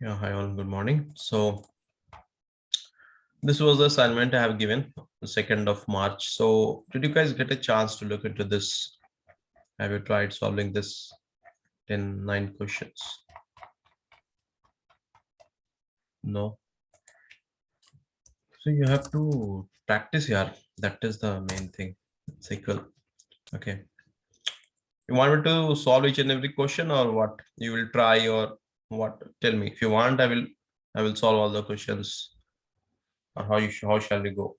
Yeah, hi all, good morning. So this was the assignment I have given, the 2nd of March. So did you guys get a chance to look into this? Have you tried solving this in 9 questions? No. So you have to practice here. That is the main thing. SQL. Okay. You want me to solve each and every question or what? You will try or what? Tell me. If you want, I will solve all the questions. Or how shall we go?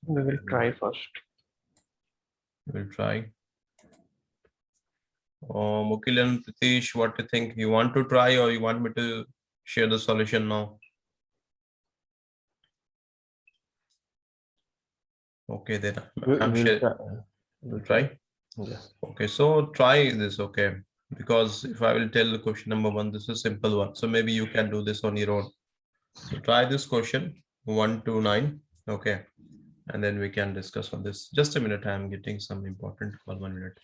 We will try first. We will try. Mukil and Pritish, what do you think? You want to try or you want me to share the solution now? Okay, then I'm We'll sure try. we'll try. Yes. Okay, so try this, okay? Because if I will tell the question number 1, this is a simple one. So maybe you can do this on your own. So try this question 1 to 9, okay? And then we can discuss on this. Just a minute, I'm getting some important call. 1 minute.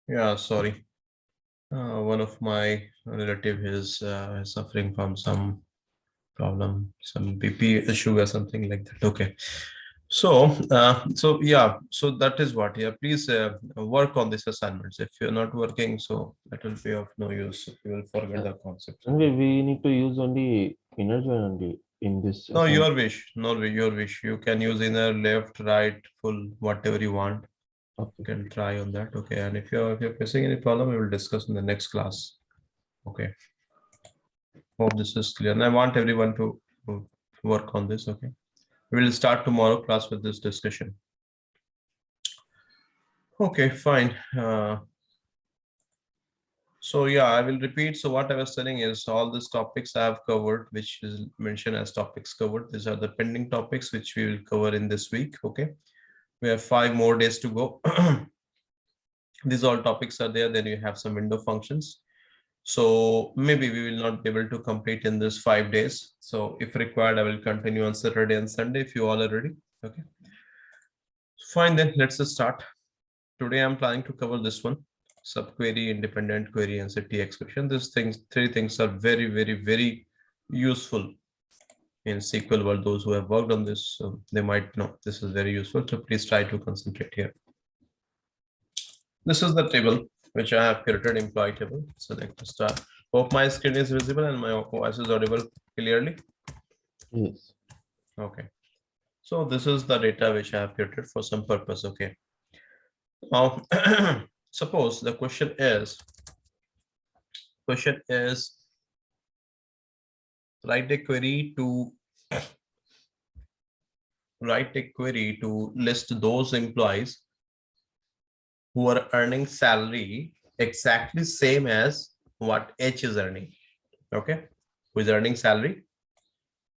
Yeah, sorry. One of my relative is suffering from some problem, some BP issue or something like that. Okay. So yeah, so that is what. Yeah, please work on these assignments. If you're not working, so that will be of no use. You will forget the concepts. And Okay. we need to use only inner join only in this No, assignment. your wish. No, your wish. You can use inner, left, right, full, whatever you want. You Okay. can try on that. Okay. And if you're facing any problem, we will discuss in the next class. Okay. Hope this is clear. And I want everyone to work on this. Okay. We will start tomorrow class with this discussion. Okay, fine. So yeah, I will repeat. So what I was saying is all these topics I have covered, which is mentioned as topics covered. These are the pending topics which we will cover in this week. Okay. We have 5 more days to go. These all topics are there. Then you have some window functions. So maybe we will not be able to complete in this 5 days. So if required, I will continue on Saturday and Sunday if you all are ready. Okay. Fine, then let's just start. Today I'm planning to cover this one: subquery, independent query, and city expression. These things, 3 things are very, very, very useful in SQL world. Those who have worked on this, they might know this is very useful. So please try to concentrate here. This is the table which I have created, employee table. So let's start. Hope my screen is visible and my voice is audible clearly. Yes. Okay. So this is the data which I have created for some purpose. Okay. Now, suppose the question is write a query to list those employees who are earning salary exactly same as what H is earning. Okay, who is earning salary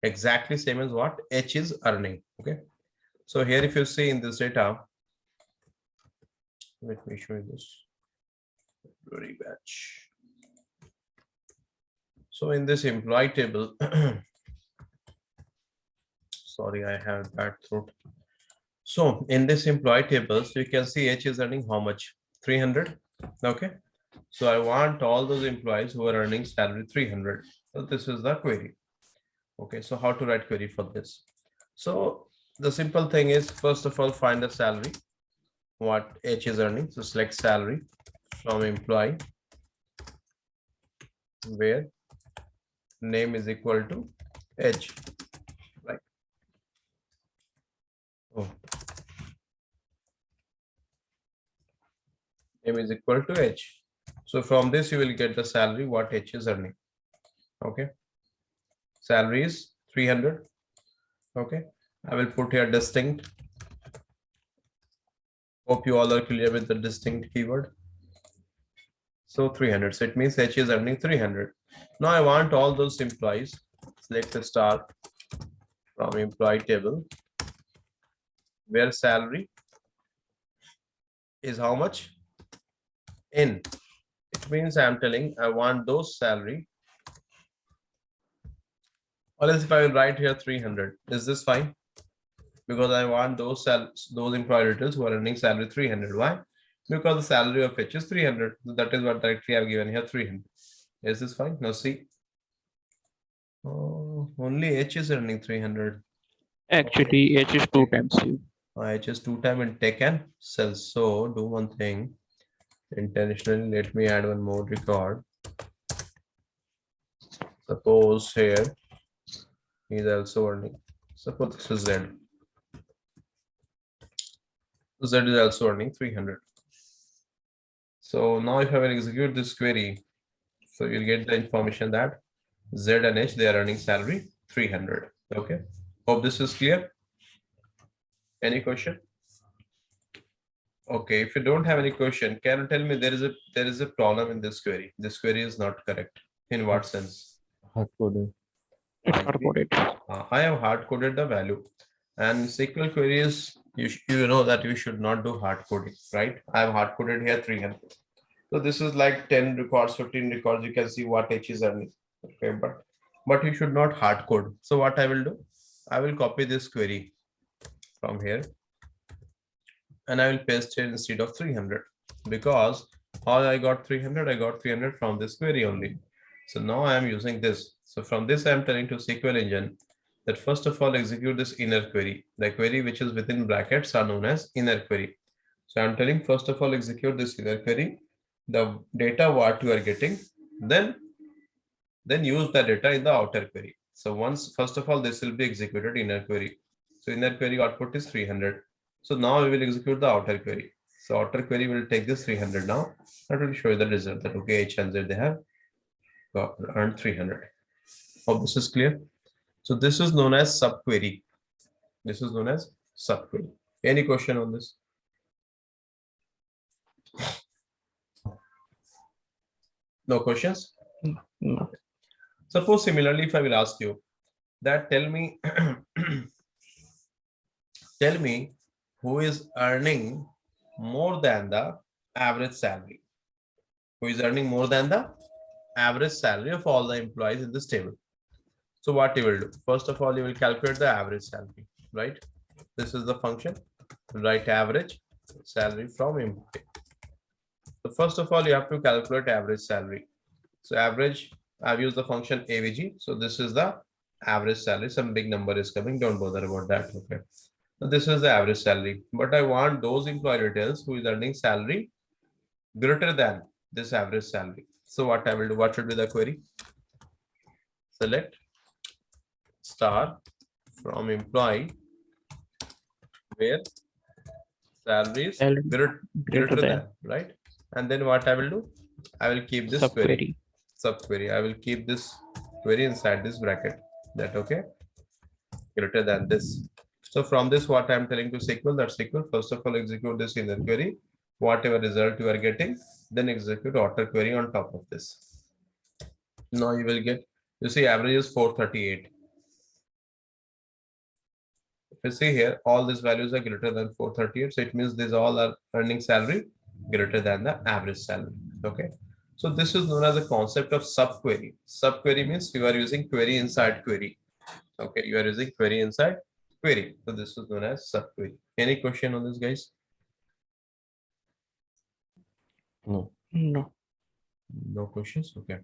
exactly same as what H is earning. Okay, so here if you see in this data, let me show you this very batch. So in this employee table, sorry, I have bad throat. So in this employee table, so you can see H is earning how much? 300. Okay. So I want all those employees who are earning salary 300. So this is the query. Okay. So how to write query for this? So The simple thing is, first of all, find the salary, what H is earning. So select salary from employee, where name is equal to H, right? Oh, name is equal to H. So from this, you will get the salary, what H is earning. Okay. Salary is 300. Okay. I will put here distinct. Hope you all are clear with the distinct keyword. So 300. So it means H is earning 300. Now I want all those employees. Select the star from employee table, where salary is how much? In. It means I'm telling I want those salary. Or else if I will write here 300, is this fine? Because I want those employee details who are earning salary 300. Why? Because the salary of H is 300. So that is what directly I've given here 300. Is this fine? Now see. Oh, only H is earning 300. Actually, H is 2 times U. H is 2 times in tech and sales. So do one thing. Intentionally, let me add one more record. Suppose here he is also earning. Suppose this is Z. Z is also earning 300. So now if I will execute this query, so you'll get the information that Z and H, they are earning salary 300. Okay. Hope this is clear. Any question? Okay. If you don't have any question, can you tell me there is a problem in this query? This query is not correct. In what sense? Hard coded. It's hard coded. I have hard coded the value, and SQL queries, you know that you should not do hard coding, right? I have hard coded here 300. So this is like 10 records, 15 records. You can see what H is earning. Okay, but you should not hard code. So what I will do, I will copy this query from here, and I will paste it instead of 300, because how I got 300, I got 300 from this query only. So now I am using this. So from this, I am telling to SQL engine that first of all execute this inner query. The query which is within brackets are known as inner query. So I'm telling first of all execute this inner query, the data what you are getting, then use the data in the outer query. So once first of all this will be executed inner query. So inner query output is 300. So now we will execute the outer query. So outer query will take this 300 now. That will show you the result that okay, H and Z they have earned 300. Hope this is clear. So this is known as subquery. This is known as subquery. Any question on this? No questions? No. Suppose similarly, if I will ask you that tell me tell me who is earning more than the average salary. Who is earning more than the average salary of all the employees in this table. So what you will do? First of all, you will calculate the average salary, right? This is the function, write average salary from employee. So first of all, you have to calculate average salary. So average, I've used the function AVG. So this is the average salary. Some big number is coming. Don't bother about that. Okay. So this is the average salary. But I want those employee details who is earning salary greater than this average salary. So what I will do? What should be the query? Select star from employee where salary is greater than, right? And then what I will do? I will keep this query. Subquery. I will keep this query inside this bracket. That okay? Greater than this. So from this, what I'm telling to SQL, that SQL first of all execute this inner query. Whatever result you are getting, then execute outer query on top of this. Now you will get, you see, average is 438. If you see here, all these values are greater than 438. So it means these all are earning salary greater than the average salary. Okay. So this is known as the concept of subquery. Subquery means you are using query inside query. Okay, you are using query inside query. So this is known as subquery. Any question on this, guys? No. No. No questions. Okay.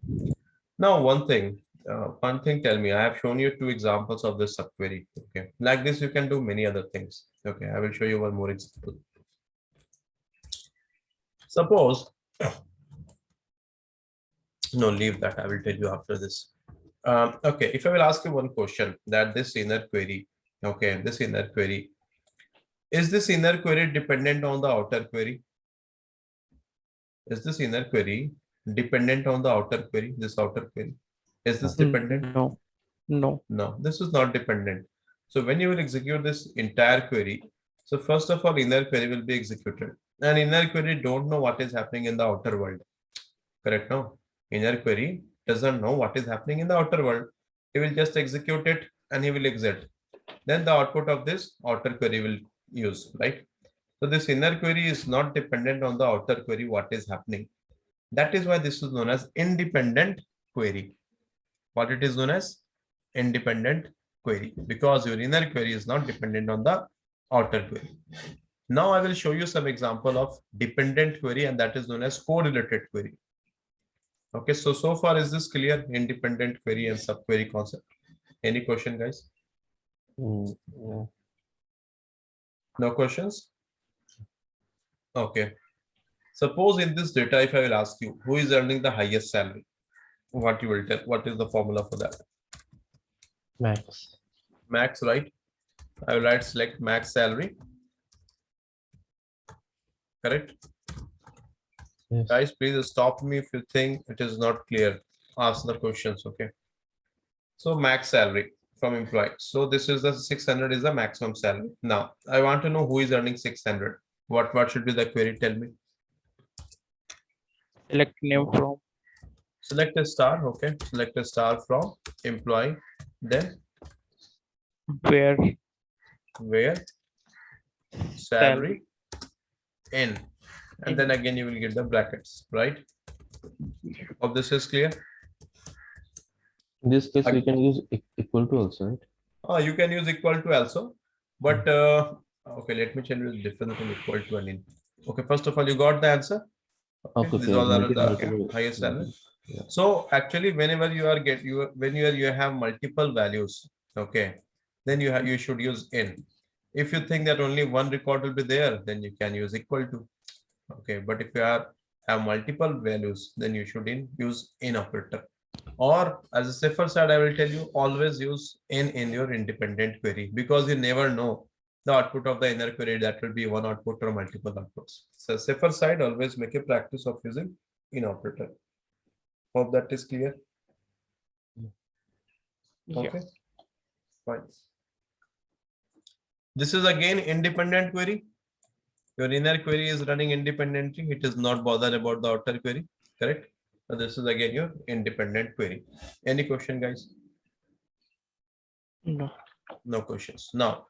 Now one thing, One thing, tell me, I have shown you two examples of this subquery. Okay, like this, you can do many other things. Okay, I will show you one more example. Suppose, no, leave that. I will tell you after this. Okay, if I will ask you one question, that this inner query, okay, this inner query, is this inner query dependent on the outer query? Is this inner query dependent on the outer query, this outer query? Is this dependent? No, no. No, this is not dependent. So when you will execute this entire query, so first of all, inner query will be executed. And inner query don't know what is happening in the outer world. Correct? No? Inner query doesn't know what is happening in the outer world. He will just execute it and he will exit. Then the output of this outer query will use, right? So this inner query is not dependent on the outer query, what is happening. That is why this is known as independent query. What it is known as independent query, because your inner query is not dependent on the outer query. Now I will show you some example of dependent query, and that is known as correlated query. Okay, so far is this clear? Independent query and subquery concept. Any question, guys? Yeah. No questions? Okay. Suppose in this data, if I will ask you who is earning the highest salary, what you will tell? What is the formula for that? Max. Max, right? I will write select max salary. Correct? Yes. Guys, please stop me if you think it is not clear. Ask the questions, okay? So max salary from employee. So this is the 600 is the maximum salary. Now, I want to know who is earning 600. What should be the query? Tell me. Select name from Select a star, okay? Select a star from employee. Then where where salary in, and then again you will get the brackets, right? Hope this is clear. In this case, we can use equal to also, right? You can use equal to also, but okay, let me tell you the difference between equal to and in. Okay, first of all, you got the answer. Okay, these all are the highest salary. Yeah. So actually, whenever you are you have multiple values, okay, then you should use in. If you think that only one record will be there, then you can use equal to. Okay, but if you have multiple values, then you should use in operator. Or as a safer side, I will tell you always use in your independent query, because you never know the output of the inner query, that will be one output or multiple outputs. So safer side, always make a practice of using in operator. Hope that is clear. Okay, fine. This is again independent query. Your inner query is running independently. It is not bothered about the outer query, correct? So this is again your independent query. Any question, guys? No. No questions. Now,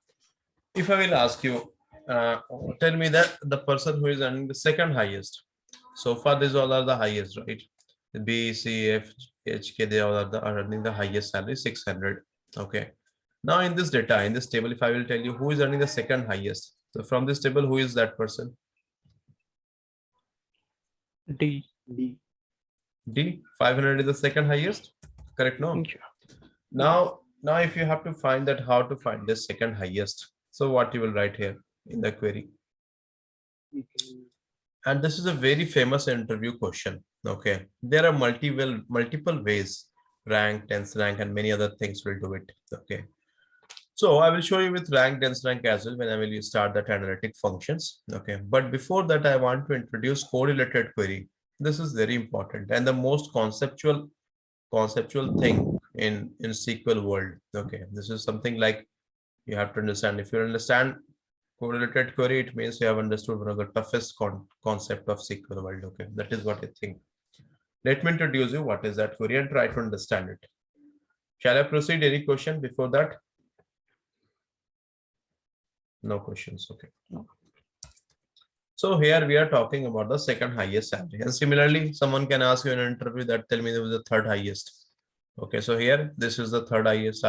if I will ask you, tell me that the person who is earning the second highest. So far, these all are the highest, right? B, C, F, H, K, they all are earning the highest salary, 600. Okay. Now in this data, in this table, if I will tell you who is earning the second highest. So from this table, who is that person? D. D, 500 is the second highest, correct? No. Yeah. Now if you have to find that, how to find this second highest. So what you will write here in the query. And this is a very famous interview question. Okay. There are multiple ways, rank, dense rank, and many other things will do it. Okay. So I will show you with rank, dense rank as well when I will start that analytic functions. Okay. But before that, I want to introduce correlated query. This is very important and the most conceptual thing in SQL world. Okay. This is something like you have to understand. If you understand correlated query, it means you have understood one of the toughest concept of SQL world. Okay. That is what I think. Let me introduce you what is that query and try to understand it. Shall I proceed? Any question before that? No questions. Okay. No. So here we are talking about the second highest salary. And similarly, someone can ask you in an interview that tell me there was the third highest. Okay. So here, this is the third highest,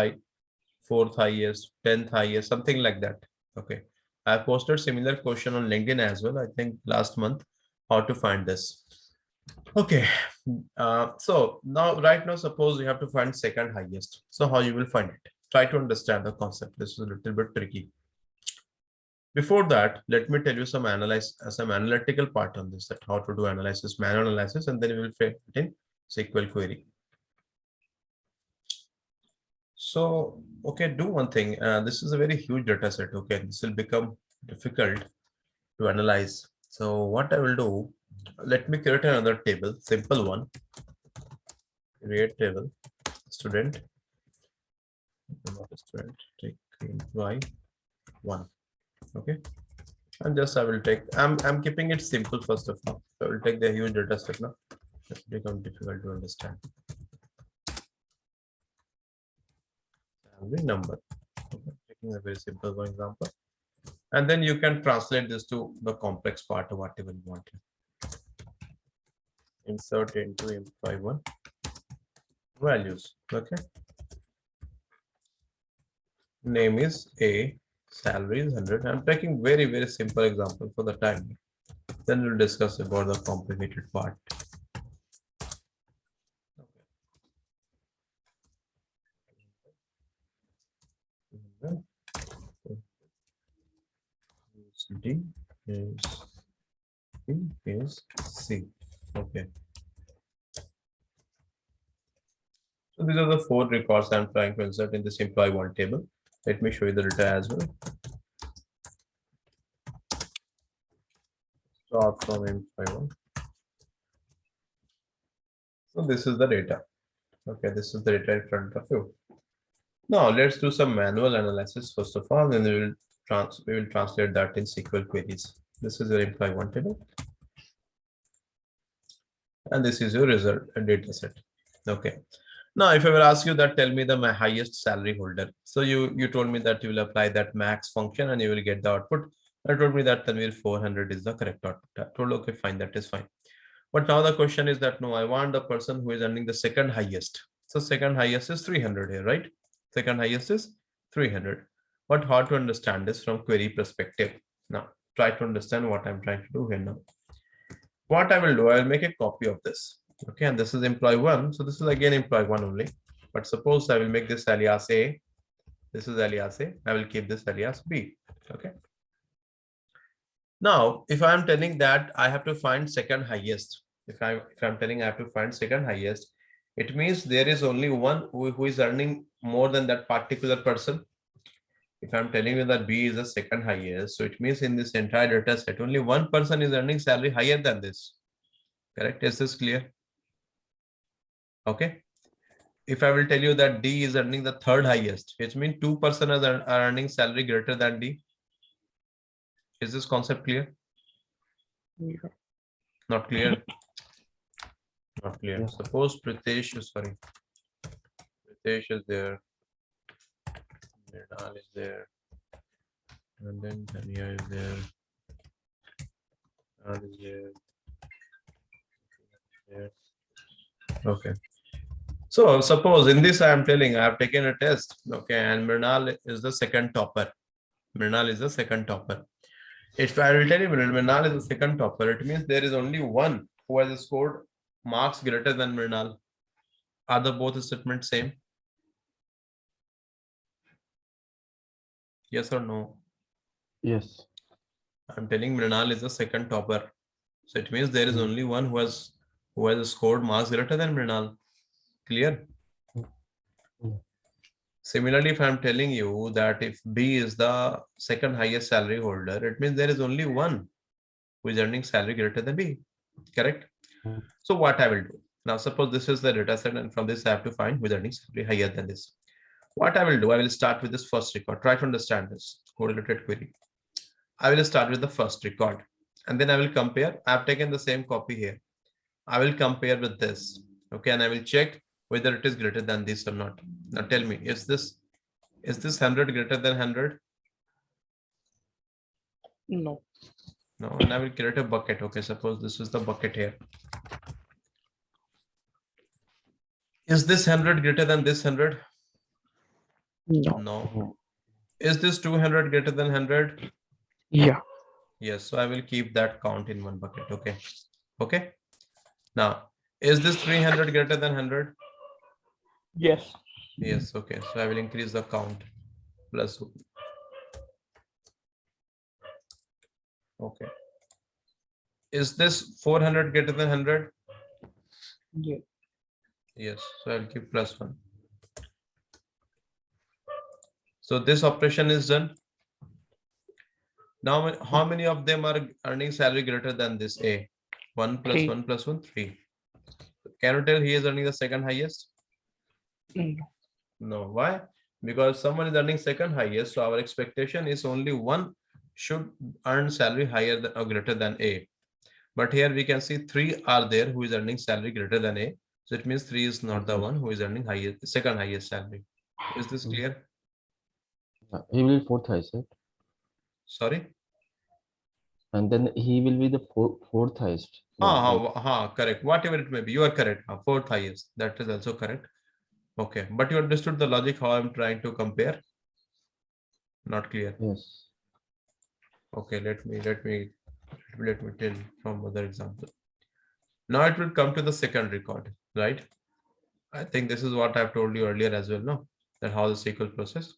fourth highest, 10th highest, something like that. Okay. I posted similar question on LinkedIn as well. I think last month, how to find this. Okay. So now, right now, suppose you have to find second highest. So how you will find it? Try to understand the concept. This is a little bit tricky. Before that, let me tell you some analytical part on this, that how to do analysis, manual analysis, and then we will fit it in SQL query. So, okay, do one thing. This is a very huge data set. Okay, this will become difficult to analyze. So what I will do, let me create another table, simple one. Create table, student, not a student, take employee one. Okay, and just I will take, I'm keeping it simple first of all. So I will take the huge data set now. It's become difficult to understand. Salary number. Okay, taking a very simple one example. And then you can translate this to the complex part of whatever you want. Insert into employee one values. Okay. Name is A, salary is 100. I'm taking very, very simple example for the time. Then we'll discuss about the complicated part. D is C. Okay. So these are the 4 records I'm trying to insert in this employee one table. Let me show you the data as well. Start from employee one. So this is the data. Okay, this is the data in front of you. Now let's do some manual analysis first of all, and we will translate that in SQL queries. This is your employee one table, and this is your result data set. Okay. Now, if I will ask you that, tell me the highest salary holder. So you told me that you will apply that max function and you will get the output. I told me that Tanvir 400 is the correct output. I told okay, fine, that is fine. But now the question is that no, I want the person who is earning the second highest. So second highest is 300 here, right? Second highest is 300. But how to understand this from query perspective? Now, try to understand what I'm trying to do here now. What I will do, I will make a copy of this. Okay, and this is employee one. So this is again employee one only. But suppose I will make this alias A. This is alias A. I will keep this alias B. Okay. Now, if I am telling that I have to find second highest, if I'm telling I have to find second highest, it means there is only one who is earning more than that particular person. If I'm telling you that B is the second highest, so it means in this entire data set, only one person is earning salary higher than this. Correct? Is this clear? Okay. If I will tell you that D is earning the third highest, which means 2 persons are earning salary greater than D. Is this concept clear? Yeah. Not clear? Not clear. Yeah. Suppose Pritesh is there. Mrinal is there. And then Dhania is there. Anand is there. Okay. So suppose in this I am telling I have taken a test. Okay, and Mrinal is the second topper. Mrinal is the second topper. If I will tell you Mrinal is the second topper, it means there is only one who has scored marks greater than Mrinal. Are the both statements same? Yes or no? Yes. I'm telling Mrinal is the second topper. So it means there is only one who has scored marks greater than Mrinal. Clear? Similarly, if I'm telling you that if B is the second highest salary holder, it means there is only one who is earning salary greater than B. Correct? So what I will do? Now, suppose this is the data set, and from this I have to find who is earning salary higher than this. What I will do, I will start with this first record. Try to understand this correlated query. I will start with the first record, and then I will compare. I have taken the same copy here. I will compare with this. Okay, and I will check whether it is greater than this or not. Now tell me, is this 100 greater than 100? No. No, and I will create a bucket. Okay, suppose this is the bucket here. Is this 100 greater than this 100? No. No. Is this 200 greater than 100? Yeah. Yes, so I will keep that count in one bucket. Okay. Okay. Now, Is this 300 greater than 100? Yes. Yes, okay. So I will increase the count plus 1. Okay. Is this 400 greater than 100? Yeah. Yes, so I'll give plus 1. So this operation is done. Now, how many of them are earning salary greater than this A? 1 plus 3. 1 plus 1, 3. Can you tell he is earning the second highest? No. No. Why? Because someone is earning second highest, so our expectation is only one should earn salary higher than or greater than A. But here we can see 3 are there who is earning salary greater than A. So it means 3 is not the one who is earning highest, second highest salary. Is this clear? He will be fourth highest, right? Sorry? And then he will be the fourth highest. Correct. Whatever it may be, you are correct. Fourth highest. That is also correct. Okay, but you understood the logic how I'm trying to compare? Not clear. Yes. Okay, let me tell from other example. Now it will come to the second record, right? I think this is what I've told you earlier as well, no? That how the SQL process.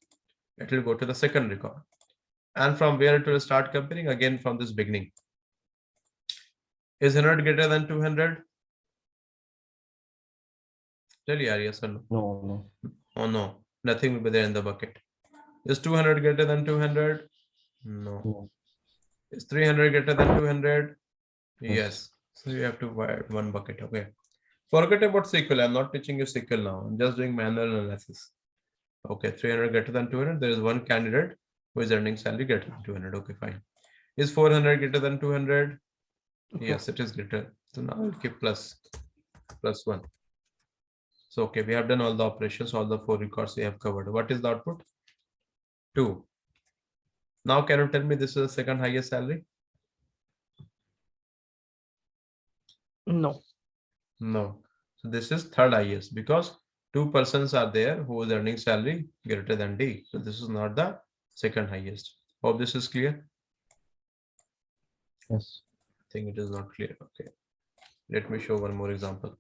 It will go to the second record. And from where it will start comparing again from this beginning. Is 100 greater than 200? Tell you, yes or no? No. Oh no, nothing will be there in the bucket. Is 200 greater than 200? No. Is 300 greater than 200? Yes. So you have to add one bucket. Okay. Forget about SQL. I'm not teaching you SQL now. I'm just doing manual analysis. Okay. 300 greater than 200. There is one candidate who is earning salary greater than 200. Okay, fine. Is 400 greater than 200? Yes, it is greater. So now we'll keep plus 1. So, okay, we have done all the operations, all the 4 records we have covered. What is the output? 2. Now, can you tell me this is the second highest salary? No. No. So this is third highest because 2 persons are there who is earning salary greater than D. So this is not the second highest. Hope this is clear. Yes. I think it is not clear. Okay. Let me show one more example.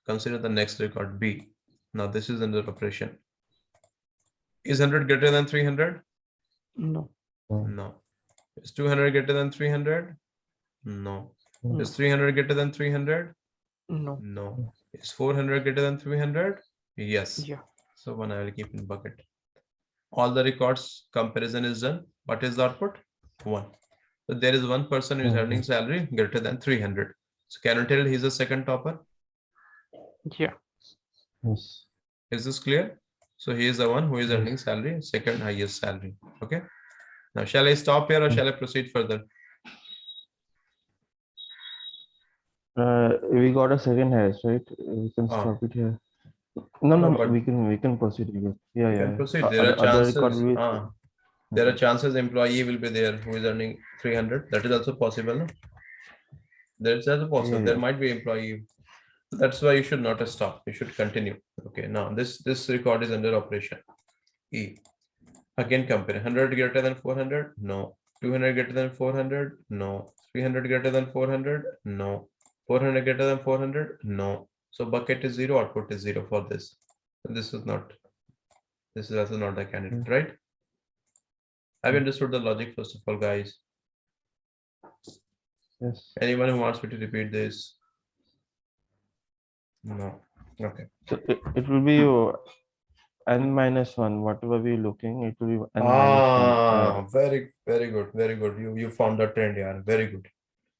Consider the next record B. Now this is under operation. Is 100 greater than 300? No. No. Is 200 greater than 300? No. No. Is 300 greater than 300? No. No. Is 400 greater than 300? Yes. Yeah. So one I will keep in bucket. All the records comparison is done. What is the output? 1. So there is one person who is earning salary greater than 300. So can you tell he's a second topper? Yeah. Yes. Is this clear? So he is the one who is earning salary, second highest salary. Okay. Now shall I stop here or shall I proceed further? We got a second highest, right? We can stop it here. No, but we can proceed again. you Yeah. can proceed. There are Other record chances. will There are chances employee will be there who is earning 300. That is also possible. No? That's also possible. There might be employee. That's why you should not stop. You should continue. Okay. Now this record is under operation. E. Again compare 100 greater than 400. No. 200 greater than 400. No. 300 greater than 400. No. 400 greater than 400. No. So bucket is 0. Output is 0 for this. So this is not. This is also not the candidate, right? Have you understood the logic first of all, guys? Yes. Anyone who wants me to repeat this? No. Okay. So it will be n minus 1. Whatever we're looking, it will be n minus 1. Very good. You found the trend here. Very good.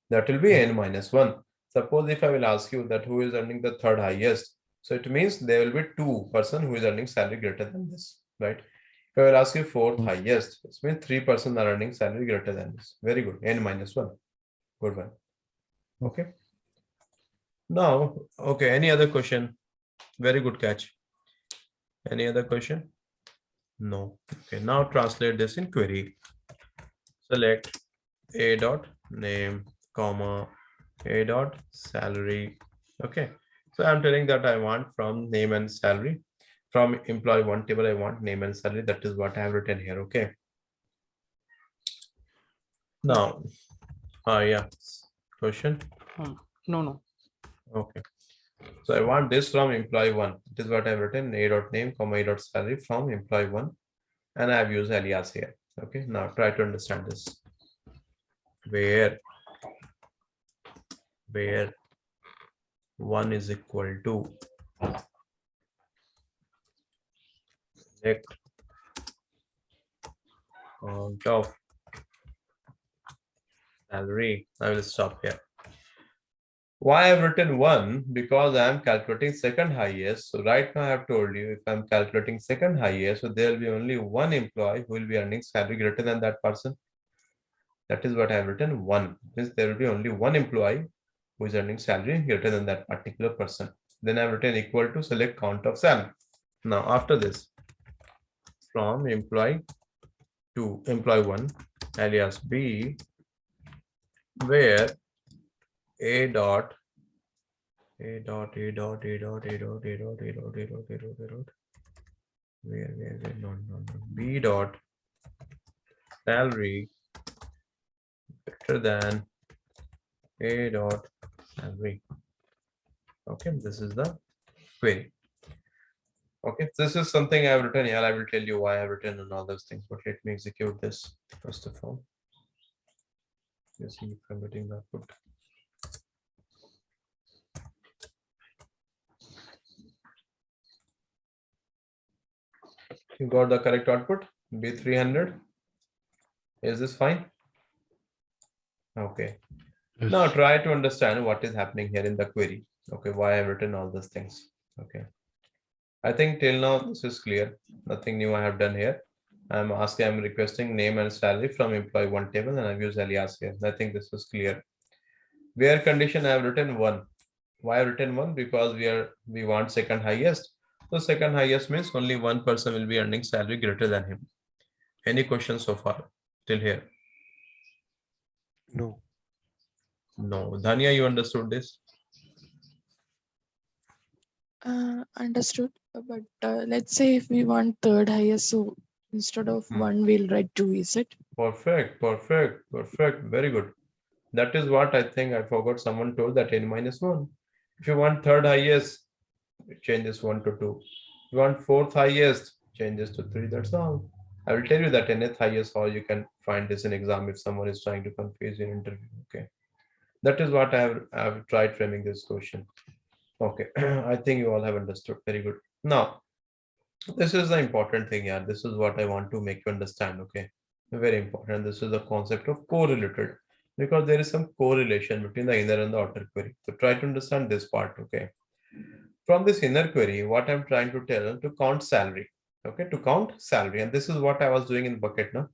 That will be n minus 1. Suppose if I will ask you that who is earning the third highest, so it means there will be 2 person who is earning salary greater than this, right? If I will ask you fourth highest, it means 3 person are earning salary greater than this. Very good. N minus 1. Good one. Okay. Now, okay. Any other question? Very good catch. Any other question? No. Okay. Now translate this in query. Select a dot name, comma, a dot salary. Okay. So I'm telling that I want from name and salary. From employee one table, I want name and salary. That is what I have written here. Okay. Now, yeah. Question? No. Okay. So I want this from employee one. It is what I've written, a dot name, comma, a dot salary from employee one. And I've used alias here. Okay, now try to understand this. Where one is equal to select count of salary. I will stop here. Why I've written one? Because I'm calculating second highest. So right now I have told you if I'm calculating second highest, so there will be only one employee who will be earning salary greater than that person. That is what I've written one. Means there will be only one employee who is earning salary greater than that particular person. Then I've written equal to select count of salary. Now after this, from employee to employee one alias B, where a dot where no B dot salary greater than a dot salary. Okay, this is the query. Okay, this is something I've written here. I will tell you why I've written and all those things, but let me execute this first of all. Let's see if I'm getting the output. You got the correct output, B300. Is this fine? Okay. Yes. Now try to understand what is happening here in the query. Okay, why I've written all these things. Okay. I think till now this is clear. Nothing new I have done here. I'm requesting name and salary from employee one table and I've used alias here. I think this is clear. Where condition I have written one. Why I've written one? Because we want second highest. So second highest means only one person will be earning salary greater than him. Any questions so far till here? No. No. Dhania, you understood this? Understood. But let's say if we want third highest, so instead of one, we'll write two, is it? Perfect. Very good. That is what I think I forgot. Someone told that n minus one. If you want third highest, change this one to two. If you want fourth highest, change this to three. That's all. I will tell you that nth highest how you can find this in exam if someone is trying to confuse your interview. Okay. That is what I have tried framing this question. Okay. I think you all have understood. Very good. Now, this is the important thing here. This is what I want to make you understand. Okay. Very important. This is the concept of correlated because there is some correlation between the inner and the outer query. So try to understand this part. Okay. From this inner query, what I'm trying to tell to count salary. Okay. To count salary. And this is what I was doing in bucket now.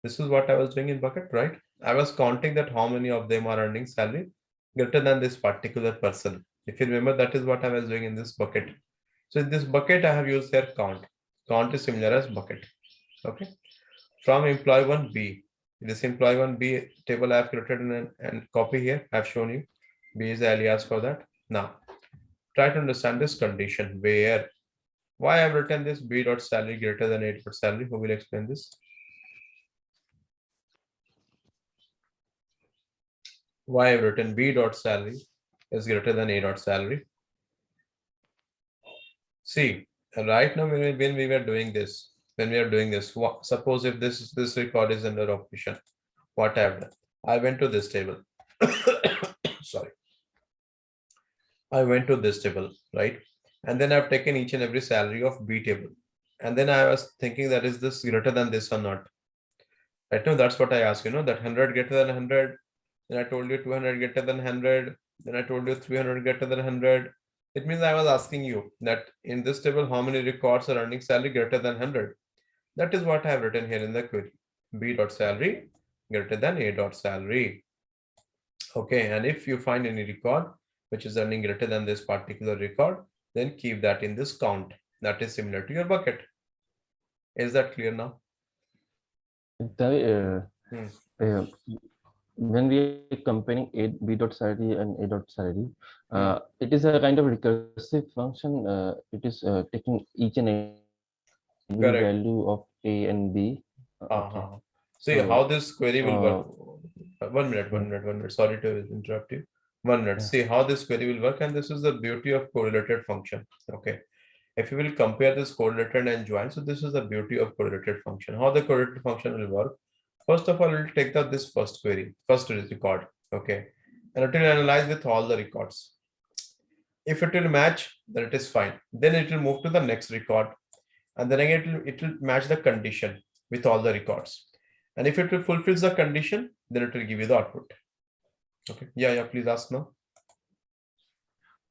This is what I was doing in bucket, right? I was counting that how many of them are earning salary greater than this particular person. If you remember, that is what I was doing in this bucket. So in this bucket, I have used here count. Count is similar as bucket. Okay. From employee 1B, this employee 1B table I have created and copy here. I have shown you. B is the alias for that. Now, try to understand this condition where why I have written this B dot salary greater than A dot salary. Who will explain this? Why I have written B dot salary is greater than A dot salary. See, right now when we were doing this, suppose if this record is under operation, what I have done? I went to this table. Sorry. I went to this table, right? And then I've taken each and every salary of B table. And then I was thinking that is this greater than this or not? Right now, that's what I asked, that 100 greater than 100. Then I told you 200 greater than 100. Then I told you 300 greater than 100. It means I was asking you that in this table, how many records are earning salary greater than 100? That is what I have written here in the query. B dot salary greater than A dot salary. Okay, and if you find any record which is earning greater than this particular record, then keep that in this count. That is similar to your bucket. Is that clear now? When we are comparing B dot salary and A dot salary, it is a kind of recursive function. It is taking each and every Correct. value of A and B. Okay. See how this query will work. 1 minute. Sorry to interrupt you. 100. Yeah. See how this query will work, and this is the beauty of correlated function. Okay. If you will compare this correlated and join, so this is the beauty of correlated function. How the correlated function will work? First of all, it will take this first query, first record. Okay. And it will analyze with all the records. If it will match, then it is fine. Then it will move to the next record. And then again, it will match the condition with all the records. And if it will fulfills the condition, then it will give you the output. Okay. Yeah, please ask now.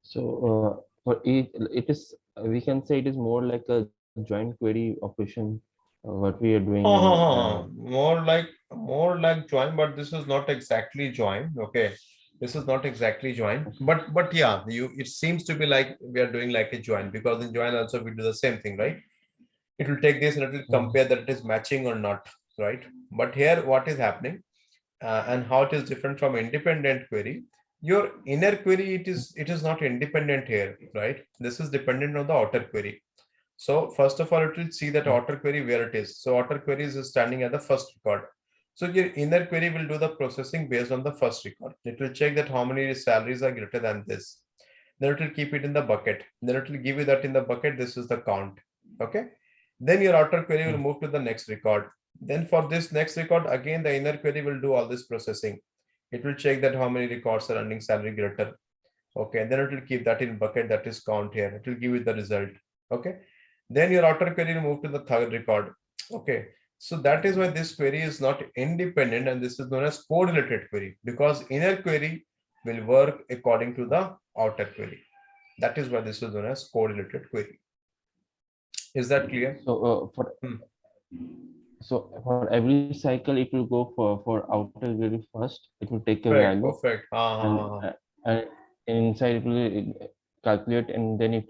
So for it is we can say it is more like a joint query operation. What we are doing in More like join, but this is not exactly join. Okay, this is not exactly join, but yeah, it seems to be like we are doing like a join, because in join also we do the same thing, right? It will take this and it will compare that it is matching or not, right? But here what is happening, and how it is different from independent query. Your inner query, it is not independent here, right? This is dependent on the outer query. So first of all, it will see that outer query where it is. So outer query is standing at the first record. So your inner query will do the processing based on the first record. It will check that how many salaries are greater than this. Then it will keep it in the bucket. Then it will give you that in the bucket, this is the count. Okay. Then your outer query will move to the next record. Then for this next record, again, the inner query will do all this processing. It will check that how many records are earning salary greater. Okay. Then it will keep that in bucket, that is count here. It will give you the result. Okay. Then your outer query will move to the third record. Okay. So that is why this query is not independent, and this is known as correlated query, because inner query will work according to the outer query. That is why this is known as correlated query. Is that clear? So so for every cycle, it will go for outer query first. It will take a value. Perfect. And inside it will calculate, and then it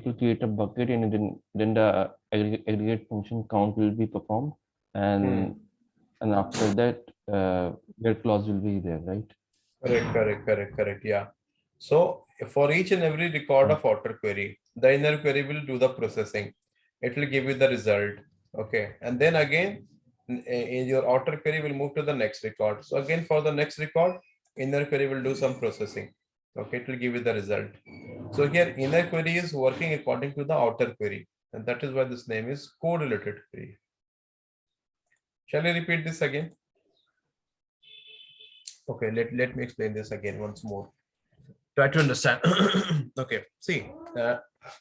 will create a bucket, and then the aggregate function count will be performed, and after that their clause will be there, right? Correct. Yeah. So for each and every record of outer query, the inner query will do the processing. It will give you the result. Okay. And then again, in your outer query will move to the next record. So again, for the next record, inner query will do some processing. Okay. It will give you the result. So here inner query is working according to the outer query. And that is why this name is correlated query. Shall I repeat this again? Okay, let me explain this again once more. Try to understand. Okay, see,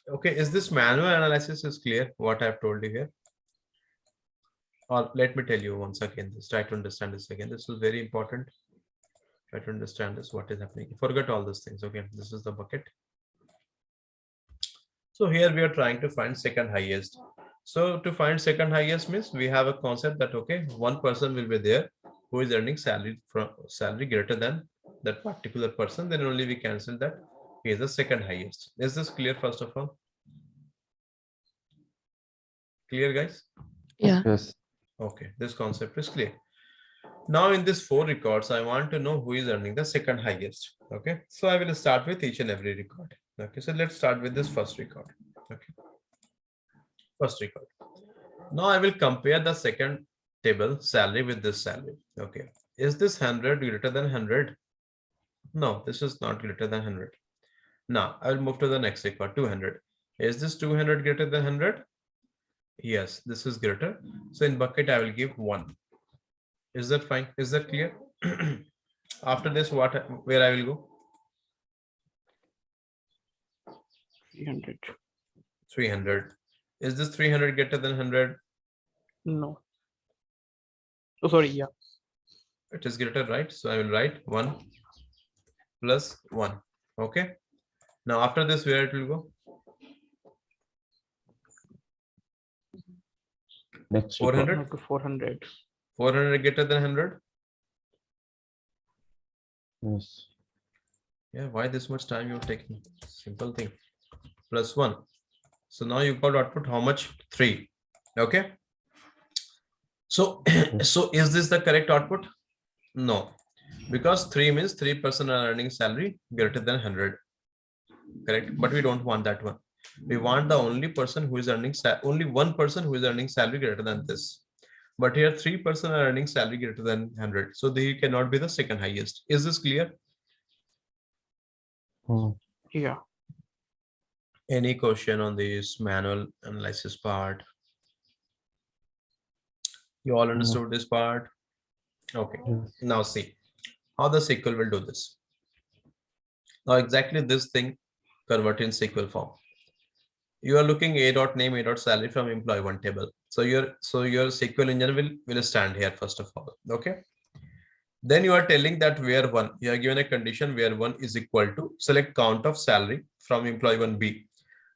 okay, is this manual analysis is clear what I've told you here? Or let me tell you once again, just try to understand this again. This is very important. Try to understand this, what is happening. Forget all these things. Okay, this is the bucket. So here we are trying to find second highest. So to find second highest means we have a concept that, okay, one person will be there who is earning salary greater than that particular person, then only we cancel that he is the second highest. Is this clear first of all? Clear, guys? Yeah. Yes. Okay, this concept is clear. Now in this 4 records, I want to know who is earning the second highest. Okay, so I will start with each and every record. Okay, so let's start with this first record. Okay, first record. Now I will compare the second table salary with this salary. Okay, is this 100 greater than 100? No, this is not greater than 100. Now I will move to the next record, 200. Is this 200 greater than 100? Yes, this is greater. So in bucket, I will give 1. Is that fine? Is that clear? After this, where I will go? 300. 300. Is this 300 greater than 100? No. Oh, sorry. Yeah. It is greater, right? So I will write 1 plus 1. Okay. Now after this, where it will go? Next 400. Not to 400. 400 greater than 100. Yes. Yeah. Why this much time you're taking? Simple thing. Plus 1. So now you got output how much? 3. Okay. So, so is this the correct output? No, because 3 means 3 person are earning salary greater than 100. Correct. But we don't want that one. We want the only person who is earning only one person who is earning salary greater than this. But here 3 person are earning salary greater than 100. So they cannot be the second highest. Is this clear? Hmm. Yeah. Any question on this manual analysis part? You all understood this part? Okay. Yes. Now see how the SQL will do this. Now exactly this thing convert in SQL form. You are looking a dot name, a dot salary from employee one table. So your SQL engine will stand here first of all. Okay. Then you are telling that where one, you are given a condition where one is equal to select count of salary from employee one B.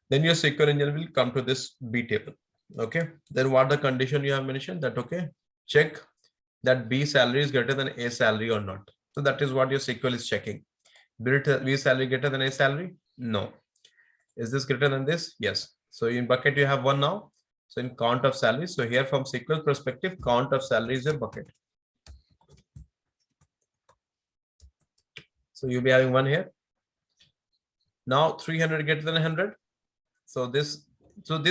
Then your SQL engine will come to this B table. Okay. Then what the condition you have mentioned that, okay, check that B salary is greater than A salary or not. So that is what your SQL is checking. B salary greater than A salary? No. Is this greater than this? Yes. So in bucket you have one now. So in count of salary. So here from SQL perspective, count of salary is your bucket. So you'll be having one here. Now 300 greater than 100. So this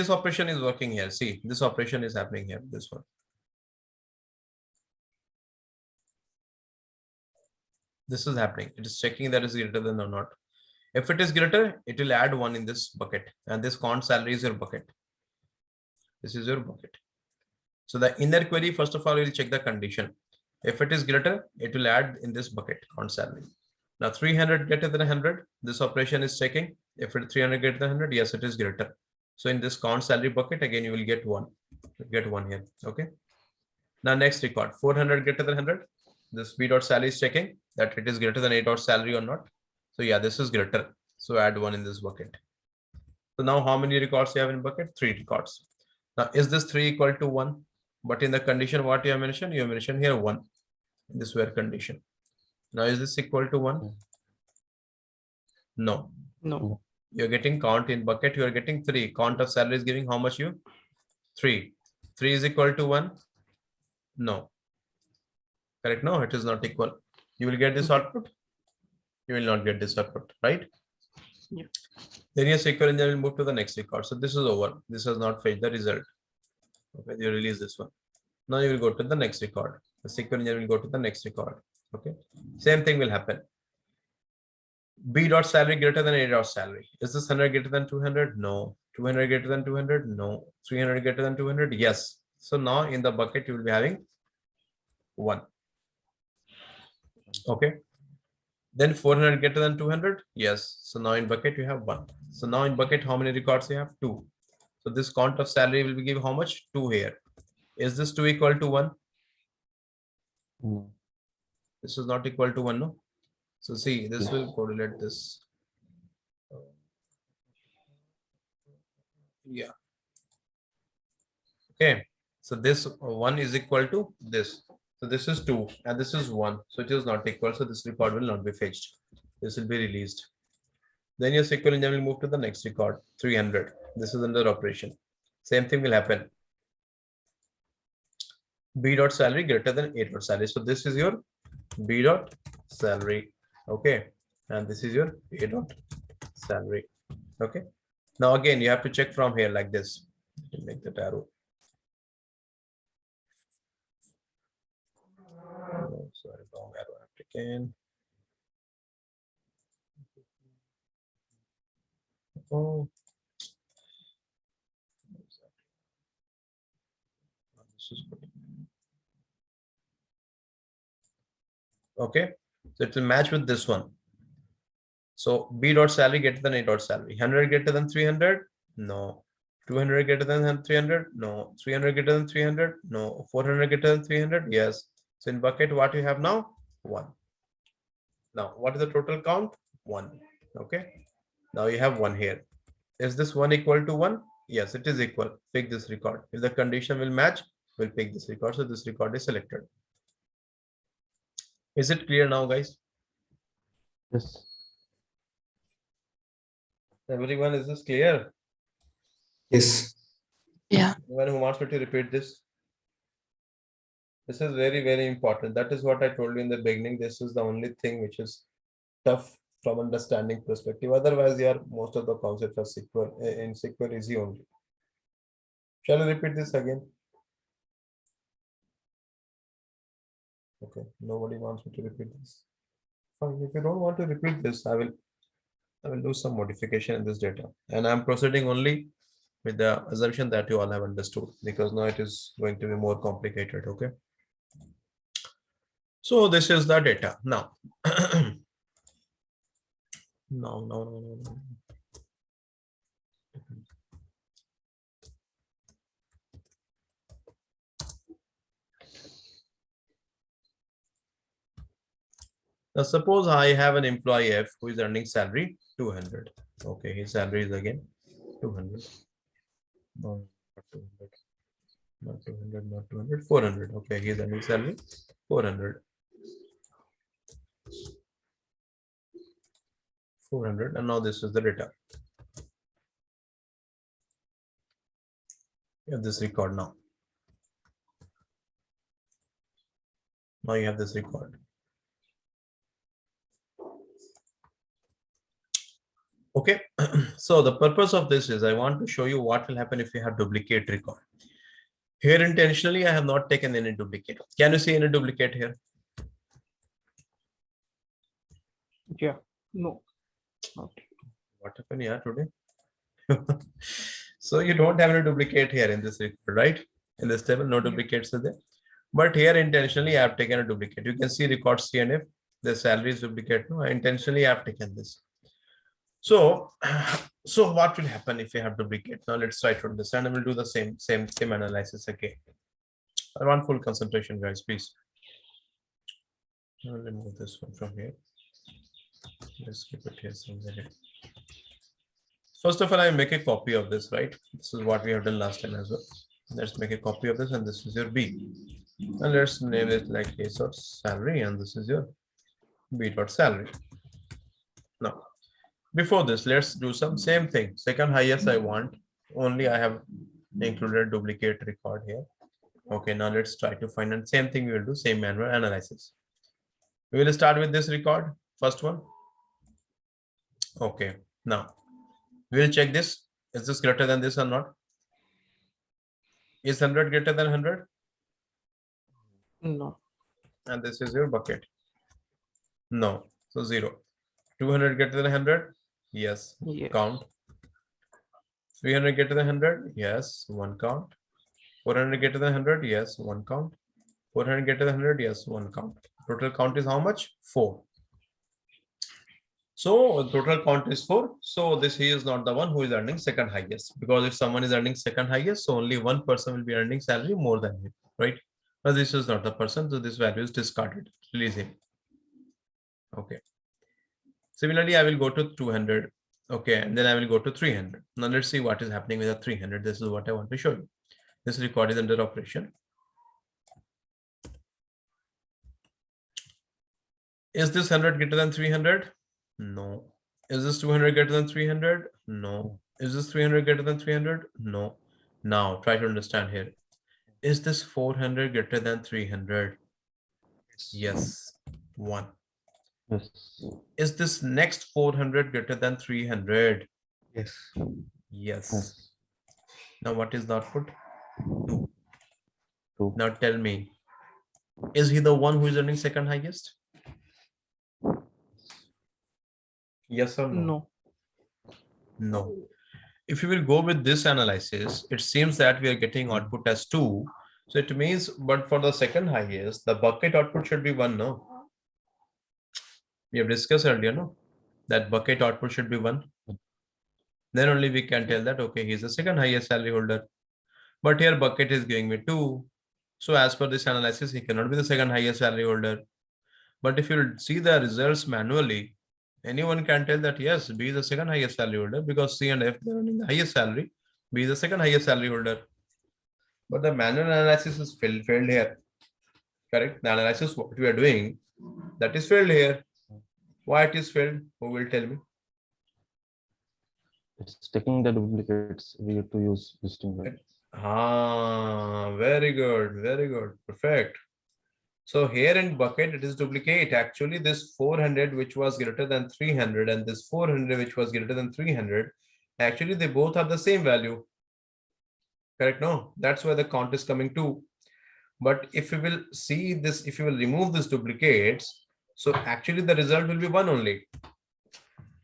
operation is working here. See, this operation is happening here. This one. This is happening. It is checking that is greater than or not. If it is greater, it will add one in this bucket, and this count salary is your bucket. This is your bucket. So the inner query, first of all, will check the condition. If it is greater, it will add in this bucket count salary. Now 300 greater than 100, this operation is checking. If it is 300 greater than 100, yes, it is greater. So in this count salary bucket, again, you will get one. Get one here. Okay. Now next record, 400 greater than 100. This B dot salary is checking that it is greater than A dot salary or not. So yeah, this is greater. So add one in this bucket. So now how many records you have in bucket? 3 records. Now is this 3 equal to 1? But in the condition what you have mentioned here 1 in this where condition. Now is this equal to 1? No. No. You're getting count in bucket, you are getting 3. Count of salary is giving how much you? 3. 3 is equal to 1? No. Correct? No, it is not equal. You will get this output. You will not get this output, right? Yeah. Then your SQL engine will move to the next record. So this is over. This has not fetched the result. Okay, you release this one. Now you will go to the next record. The SQL engine will go to the next record. Okay, same thing will happen. B dot salary greater than A dot salary. Is this 100 greater than 200? No. 200 greater than 200? No. 300 greater than 200? Yes. So now in the bucket you will be having 1. Okay. Then 400 greater than 200? Yes. So now in bucket you have 1. So now in bucket how many records you have? 2. So this count of salary will be give how much? 2 here. Is this 2 equal to 1? No. This is not equal to 1, no? So see, this will correlate this. Yeah. Okay. So this 1 is equal to this. So this is 2 and this is 1. So it is not equal. So this record will not be fetched. This will be released. Then your SQL engine will move to the next record, 300. This is under operation. Same thing will happen. B dot salary greater than A dot salary. So this is your B dot salary. Okay. And this is your A dot salary. Okay. Now again, you have to check from here like this. Make that arrow. Oh, sorry, wrong arrow again. Oh. This is good. Okay. So it will match with this one. So B dot salary greater than A dot salary. 100 greater than 300? No. 200 greater than 300? No. 300 greater than 300? No. 400 greater than 300? Yes. So in bucket, what you have now? 1. Now, what is the total count? 1. Okay. Now you have 1 here. Is this 1 equal to 1? Yes, it is equal. Pick this record. If the condition will match, we'll pick this record. So this record is selected. Is it clear now, guys? Yes. Everyone, is this clear? Yes. Yeah. Anyone who wants me to repeat this? This is very, very important. That is what I told you in the beginning. This is the only thing which is tough from understanding perspective. Otherwise, yeah, most of the concepts are SQL in SQL easy only. Shall I repeat this again? Okay, nobody wants me to repeat this. Fine. If you don't want to repeat this, I will I will do some modification in this data, and I'm proceeding only with the assumption that you all have understood, because now it is going to be more complicated. Okay. So this is the data now. No. Now suppose I have an employee F who is earning salary 200. Okay, his salary is again 200. No, not 200. Not 200, not 200, 400. Okay, he is earning salary 400. 400, and now this is the data. You have this record now. Now you have this record. Okay, so the purpose of this is I want to show you what will happen if you have duplicate record. Here intentionally I have not taken any duplicate. Can you see any duplicate here? Yeah. No. Not. What happened here today? So you don't have any duplicate here in this record, right? In this table, no duplicates are there. But here intentionally I have taken a duplicate. You can see record C and F. The salary is duplicate. No, intentionally I have taken this. So what will happen if you have duplicate? Now let's try to understand. I will do the same analysis again. I want full concentration, guys, please. Now let me move this one from here. Let's keep it here somewhere. First of all, I make a copy of this, right? This is what we have done last time as well. Let's make a copy of this, and this is your B. And let's name it like A dot salary, and this is your B dot salary. Now, before this, let's do some same thing. Second highest I want, only I have included duplicate record here. Okay, now let's try to find, and same thing we will do, same manual analysis. We will start with this record, first one. Okay, now we'll check this. Is this greater than this or not? Is 100 greater than 100? No. And this is your bucket. No, so 0. 200 greater than 100? Yes, Yes. count. 300 greater than 100? Yes, 1 count. 400 greater than 100? Yes, 1 count. 400 greater than 100? Yes, 1 count. Total count is how much? 4. So total count is 4. So this he is not the one who is earning second highest, because if someone is earning second highest, so only one person will be earning salary more than him, right? But this is not the person, so this value is discarded. Release him. Okay. Similarly, I will go to 200. Okay, and then I will go to 300. Now let's see what is happening with the 300. This is what I want to show you. This record is under operation. Is this 100 greater than 300? No. Is this 200 greater than 300? No. Is this 300 greater than 300? No. Now try to understand here. Is this 400 greater than 300? Yes. 1. Yes. Is this next 400 greater than 300? Yes. Yes. Yes. Now what is the output? 2. 2. Now tell me, is he the one who is earning second highest? Yes or no? No. No. If you will go with this analysis, it seems that we are getting output as 2. So it means, but for the second highest, the bucket output should be 1, no? We have discussed earlier, no? That bucket output should be 1. Then only we can tell that, okay, he's the second highest salary holder. But here bucket is giving me 2. So as per this analysis, he cannot be the second highest salary holder. But if you see the results manually, anyone can tell that yes, B is the second highest salary holder, because C and F are earning the highest salary. B is the second highest salary holder. But the manual analysis is failed here. Correct? The analysis what we are doing, that is failed here. Why it is failed? Who will tell me? It's taking the duplicates. We have to use listing values. Very good, very good, perfect. So here in bucket, it is duplicate. Actually, this 400, which was greater than 300, and this 400, which was greater than 300, actually, they both have the same value. Correct? No, that's why the count is coming 2. But if you will see this, if you will remove this duplicates, so actually the result will be 1 only.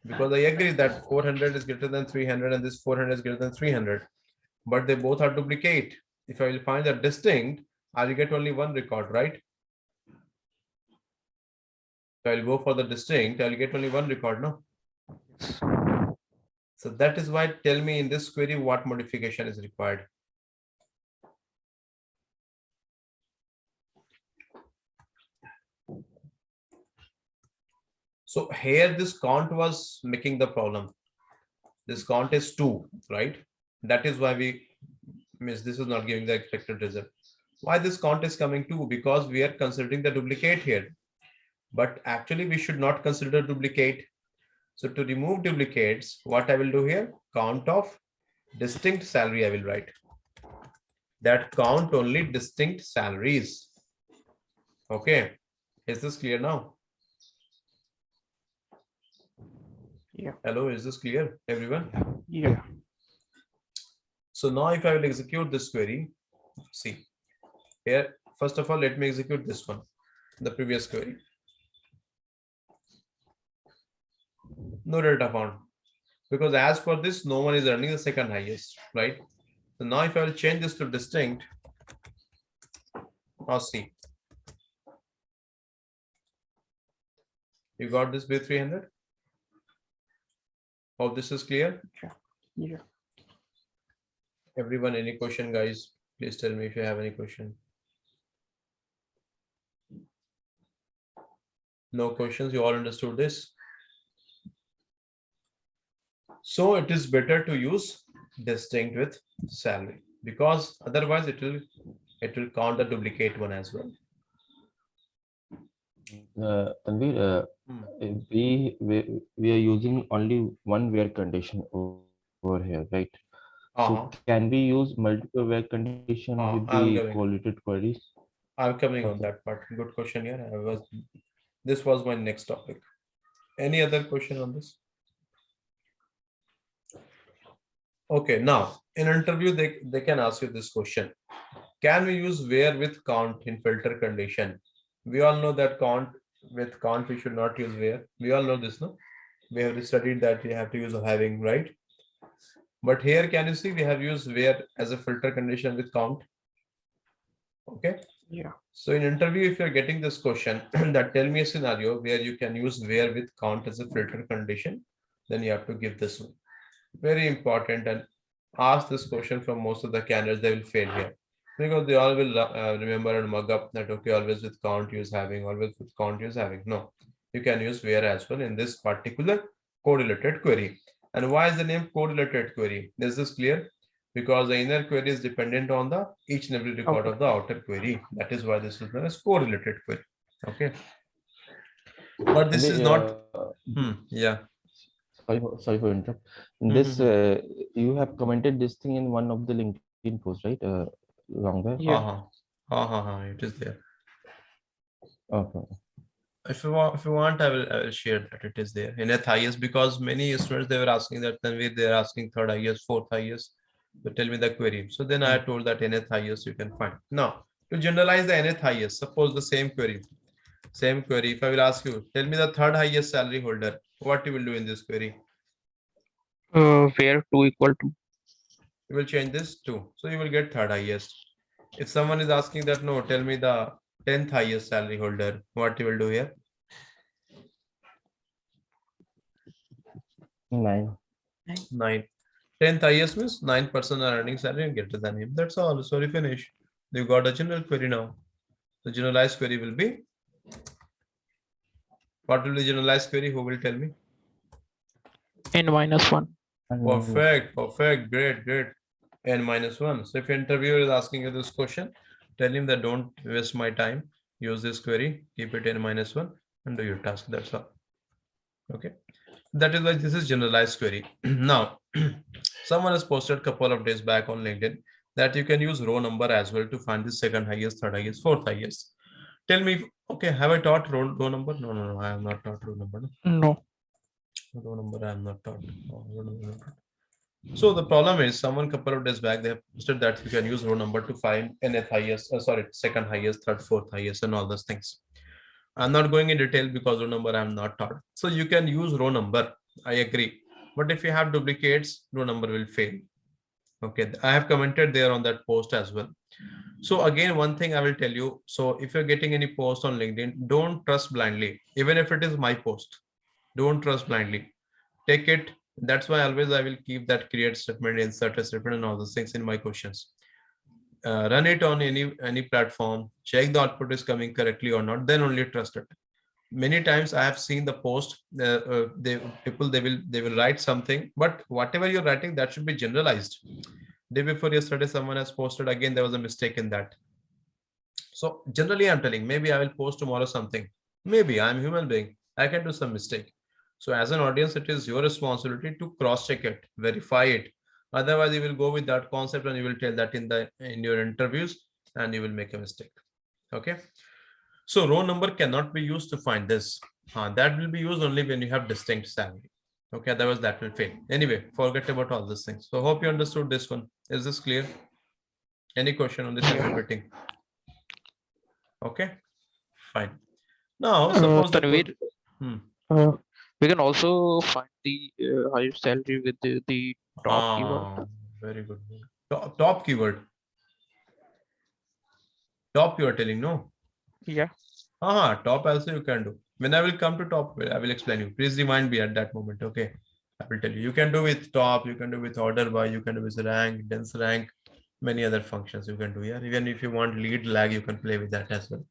because I agree that 400 is greater than 300 and this 400 is greater than 300, but they both are duplicate. If I will find a distinct, I will get only one record, right? So I'll go for the distinct, I'll get only one record, no? So that is why tell me in this query what modification is required. So here this count was making the problem. This count is 2, right? That is why we miss, this is not giving the expected result. Why this count is coming 2? Because we are considering the duplicate here. But actually we should not consider duplicate. So to remove duplicates, what I will do here, count of distinct salary I will write. That count only distinct salaries. Okay, is this clear now? Yeah. Hello, is this clear, everyone? Yeah. So now if I will execute this query, see here, first of all, let me execute this one, the previous query. No data found, because as per this, no one is earning the second highest, right? So now if I will change this to distinct, now see. You got this with 300? Hope this is clear. Yeah. Everyone, any question, guys? Please tell me if you have any question. No questions, you all understood this. So it is better to use distinct with salary, because otherwise it will count the duplicate one as well. Tanvir, we are using only one where condition over here, right? So can we use multiple where condition with the correlated queries? I'm coming on that part. Good question here. This was my next topic. Any other question on this? Okay, now in interview they can ask you this question. Can we use where with count in filter condition? We all know that with count we should not use where. We all know this, no? We have studied that we have to use having, right? But here can you see we have used where as a filter condition with count. Okay. Yeah. So in interview, if you're getting this question, that tell me a scenario where you can use where with count as a filter condition, then you have to give this one. Very important, and ask this question from most of the candidates, they will fail here. Because they all will remember and mug up that, okay, always with count use having, always with count use having. No, you can use where as well in this particular correlated query. And why is the name correlated query? Is this clear? Because the inner query is dependent on the each and every record of the outer query. That is why this is known as correlated query. Okay. But this is not. Yeah. Sorry for interrupt. This you have commented this thing in one of the LinkedIn posts, right? Long back. Yeah. It is there. Okay. If you want, I will share that it is there in highest, because many students they were asking that Tanvir, they are asking third highest, fourth highest. So tell me the query. So then I told that nth highest you can find. Now to generalize the nth highest, suppose the same query. If I will ask you, tell me the third highest salary holder, what you will do in this query? Where 2 equal to. You will change this 2. So you will get third highest. If someone is asking that, no, tell me the 10th highest salary holder, what you will do here? 9. 10th highest means 9 person are earning salary and greater than him. That's all. Sorry, finish. You got a general query now. The generalized query will be, what will be generalized query? Who will tell me? n-1. Perfect. Great. n-1. So if your interviewer is asking you this question, tell him that don't waste my time. Use this query, keep it n-1 and do your task. That's all. Okay. That is why this is generalized query. Now, someone has posted a couple of days back on LinkedIn that you can use row number as well to find the second highest, third highest, fourth highest. Tell me, okay, have I taught row number? No, I have not taught row number. No. Row number I am not taught. So the problem is, someone couple of days back they have posted that you can use row number to find nth highest, second highest, third, fourth highest, and all those things. I'm not going in detail because row number I'm not taught. So you can use row number I agree. But if you have duplicates, no number will fail. Okay, I have commented there on that post as well. So again, one thing I will tell you. So if you're getting any post on LinkedIn, don't trust blindly. Even if it is my post, don't trust blindly. Take it. That's why always I will keep that create statement, insert a statement, and all those things in my questions. Run it on any platform. Check the output is coming correctly or not. Then only trust it. Many times I have seen the post. They will write something, but whatever you're writing, that should be generalized. Day before yesterday, someone has posted again. There was a mistake in that. So generally, I'm telling, maybe I will post tomorrow something. Maybe I'm a human being. I can do some mistake. So as an audience, it is your responsibility to cross-check it, verify it. Otherwise, you will go with that concept and you will tell that in your interviews, and you will make a mistake. Okay. So row number cannot be used to find this. That will be used only when you have distinct salary. Okay, otherwise that will fail. Anyway, forget about all these things. So hope you understood this one. Is this clear? Any question on this? I'm repeating. Okay, fine. Now suppose Tanvir, Hmm. we can also find the highest salary with the top keyword. Very good. Top keyword. Top you are telling, no? Yeah. Top also you can do. When I will come to top, I will explain you. Please remind me at that moment. Okay. I will tell you. You can do with top, you can do with order by, you can do with rank, dense rank, many other functions you can do. Yeah. Even if you want lead lag, you can play with that as well.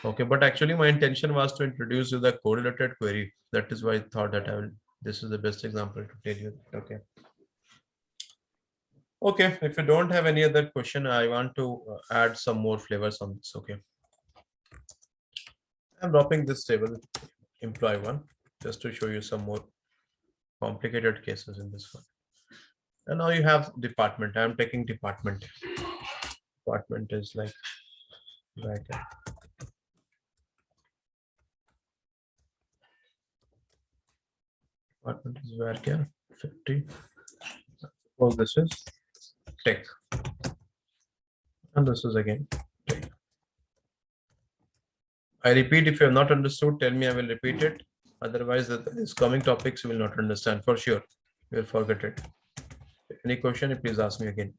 Okay. But actually my intention was to introduce you the correlated query. That is why I thought that this is the best example to tell you. Okay. Okay. If you don't have any other question, I want to add some more flavors on this. Okay. I'm dropping this table, employee one, just to show you some more complicated cases in this one. And now you have department. I'm taking department. Department is like right here. Department is where here 50. Suppose this is tech. And this is again tech. I repeat, if you have not understood, tell me, I will repeat it. Otherwise, these coming topics you will not understand for sure. You will forget it. Any question, please ask me again.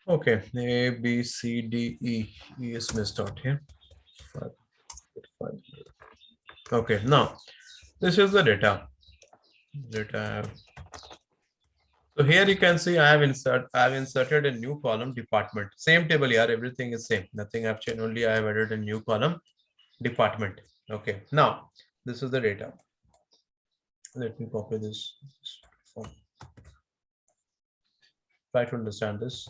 Okay, A, B, C, D, E. E is missed out here. 5, 5. Okay, now this is the data. So here you can see I have inserted a new column, department. Same table here, everything is same. Nothing I've changed, only I have added a new column, department. Okay, now this is the data. Let me copy this form. Try to understand this.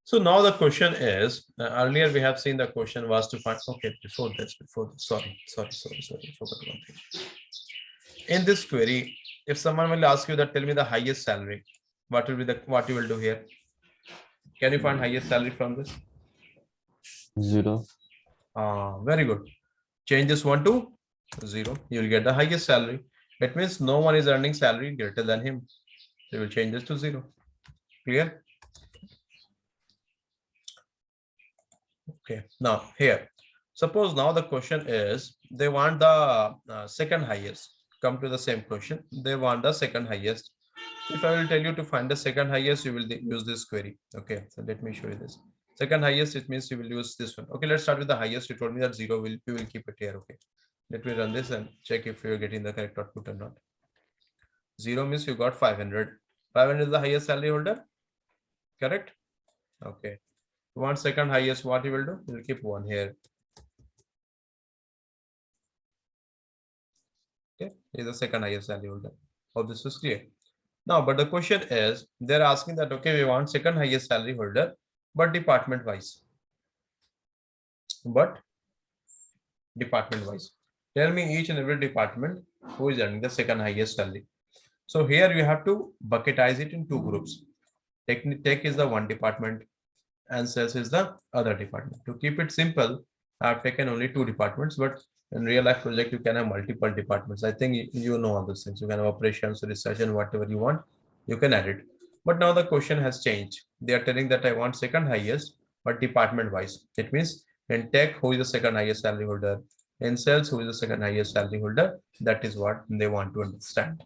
So now the question is, earlier we have seen the question was to find, okay, before this, sorry, forgot one thing. In this query, if someone will ask you that, tell me the highest salary, what will be what you will do here? Can you find highest salary from this? 0. Very good. Change this 1 to 0. You will get the highest salary. That means no one is earning salary greater than him. So we will change this to 0. Clear? Okay. Now here, suppose now the question is they want the second highest. Come to the same question. They want the second highest. If I will tell you to find the second highest, you will use this query. Okay. So let me show you this. Second highest, it means you will use this one. Okay. Let's start with the highest. You told me that 0 you will keep it here. Okay. Let me run this and check if you're getting the correct output or not. 0 means you got 500. 500 is the highest salary holder. Correct? Okay. One second highest, what you will do? You will keep 1 here. Okay, is the second highest salary holder. Hope this is clear. Now, but the question is, they're asking that, okay, we want second highest salary holder, but department wise. Tell me each and every department who is earning the second highest salary. So here you have to bucketize it in 2 groups. Tech is the one department and sales is the other department. To keep it simple, I've taken only 2 departments, but in real life project, you can have multiple departments. I think you know all those things. You can have operations, research, and whatever you want, you can add it. But now the question has changed. They are telling that I want second highest, but department wise. It means in tech, who is the second highest salary holder? In sales, who is the second highest salary holder? That is what they want to understand.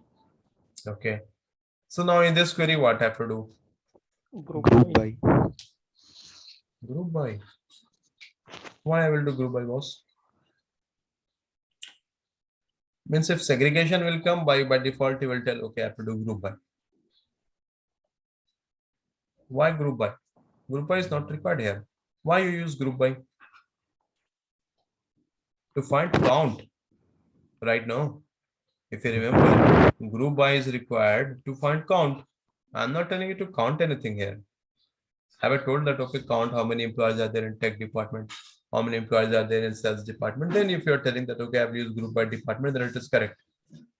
Okay. So now in this query, what I have to do? Group Group by. by. Group by. Why I will do group by, boss? Means if segregation will come by default, he will tell, okay, I have to do group by. Why group by? Group by is not required here. Why you use group by? To find count. Right now, if you remember, group by is required to find count. I'm not telling you to count anything here. Have I told that, okay, count how many employees are there in tech department, how many employees are there in sales department? Then if you're telling that, okay, I will use group by department, then it is correct.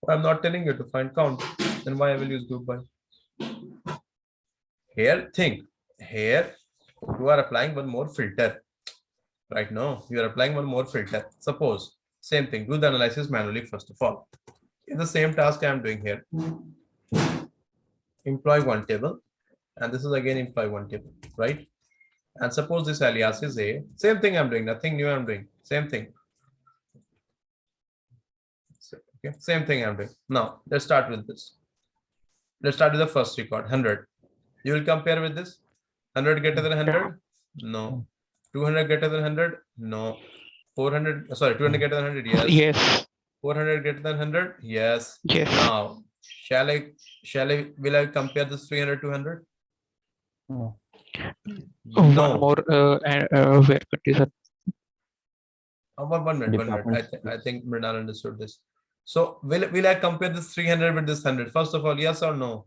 I'm not telling you to find count. Then why I will use group by? Here, think. Here, you are applying one more filter. Right now, you are applying one more filter. Suppose, same thing, do the analysis manually first of all. In the same task I am doing here. Employee one table, and this is again employee one table, right? And suppose this alias is A. Same thing I'm doing, nothing new I'm doing. Same thing. Okay, same thing I'm doing. Now, let's start with this. Let's start with the first record, 100. You will compare with this? 100 greater than 100? No. 200 greater than 100? No. 400, sorry, 200 greater than 100? Yes. Yes. 400 greater than 100? Yes. Yes. Now, will I compare this 300 to 100? No. One No. more where condition. One minute. I think Mrinal understood this. So will I compare this 300 with this 100? First of all, yes or no?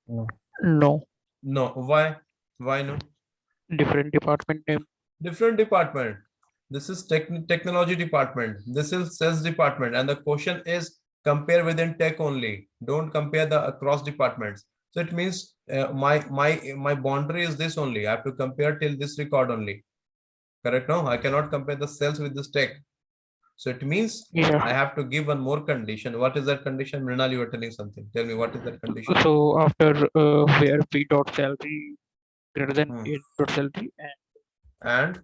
No. No. No. Why? Why no? Different department name. Different department. This is technology department. This is sales department. And the question is compare within tech only. Don't compare the across departments. So it means my boundary is this only. I have to compare till this record only. Correct? No, I cannot compare the sales with this tech. So it means Yeah. I have to give one more condition. What is that condition? Mrinal, you were telling something. Tell me what is that condition? So after where P dot salary greater than A dot salary And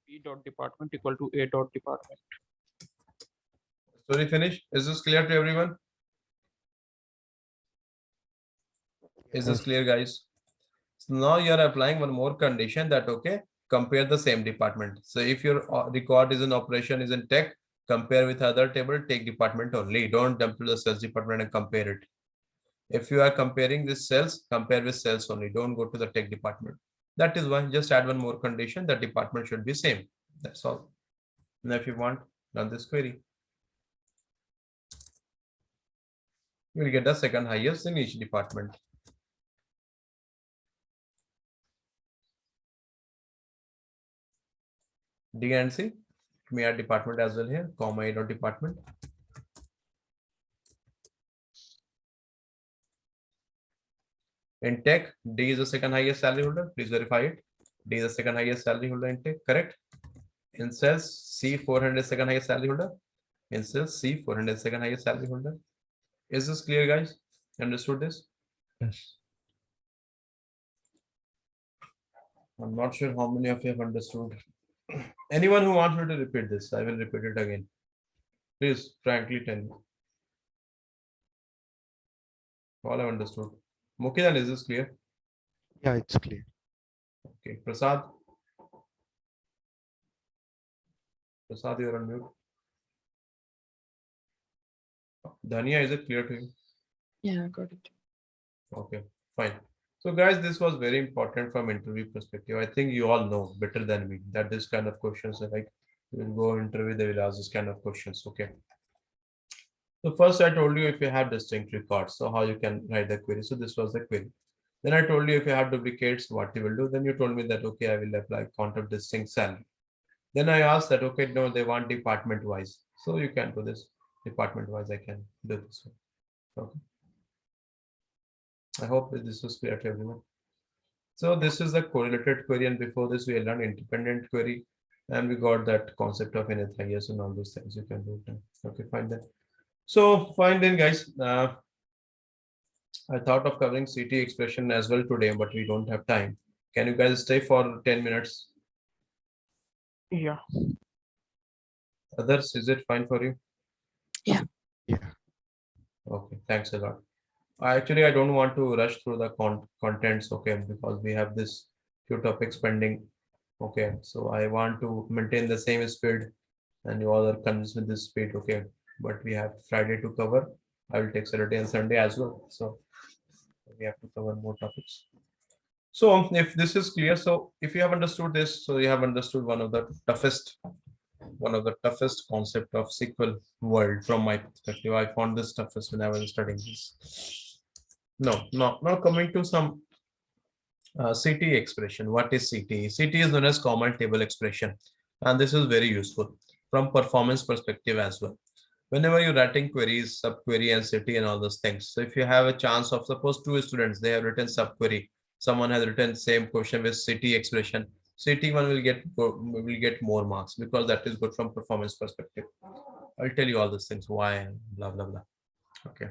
P dot department equal to A dot department. story finish. Is this clear to everyone? Is this clear, guys? So now you are applying one more condition that, okay, compare the same department. So if your record is in operation, is in tech, compare with other table, take department only. Don't jump to the sales department and compare it. If you are comparing this sales, compare with sales only. Don't go to the tech department. That is why just add one more condition. The department should be same. That's all. Now, if you want, run this query. You will get the second highest in each department. D and C. Let me add department as well here, comma A dot department. In tech, D is the second highest salary holder. Please verify it. D is the second highest salary holder in tech, correct? In sales, C 400 is second highest salary holder. In sales, C 400 is second highest salary holder. Is this clear, guys? Understood this? Yes. I'm not sure how many of you have understood. Anyone who wants me to repeat this, I will repeat it again. Please, frankly tell me. All I've understood. Mukidan, is this clear? Yeah, it's clear. Okay, Prasad. Prasad, you're on mute. Dhania, is it clear to you? Yeah, got it. Okay, fine. So guys, this was very important from interview perspective. I think you all know better than me that this kind of questions are like, you will go interview, they will ask this kind of questions. Okay. So first I told you if you have distinct records, so how you can write the query. So this was the query. Then I told you if you have duplicates, what you will do. Then you told me that, okay, I will apply count of distinct salary. Then I asked that, okay, no, they want department wise. So you can do this department wise. I can do this one. Okay. I hope that this was clear to everyone. So this is the correlated query, and before this we learned independent query, and we got that concept of NHIS and all those things. You can do it. Okay, fine then. So fine then, guys. I thought of covering CT expression as well today, but we don't have time. Can you guys stay for 10 minutes? Yeah. Others, is it fine for you? Yeah. Okay, thanks a lot. Actually, I don't want to rush through the contents, okay, because we have this few topics pending. Okay, so I want to maintain the same speed and you all are convinced with this speed, okay. But we have Friday to cover. I will take Saturday and Sunday as well. So we have to cover more topics. So if this is clear, so if you have understood this, so you have understood one of the toughest concept of SQL world from my perspective. I found this toughest when I was studying this. Now coming to some CT expression. What is CT? CT is known as common table expression, and this is very useful from performance perspective as well. Whenever you're writing queries, subquery and CT and all those things. So if you have a chance of, suppose two students, they have written subquery, someone has written same question with CT expression, CT1 will get more marks because that is good from performance perspective. I'll tell you all these things why and blah blah blah. Okay.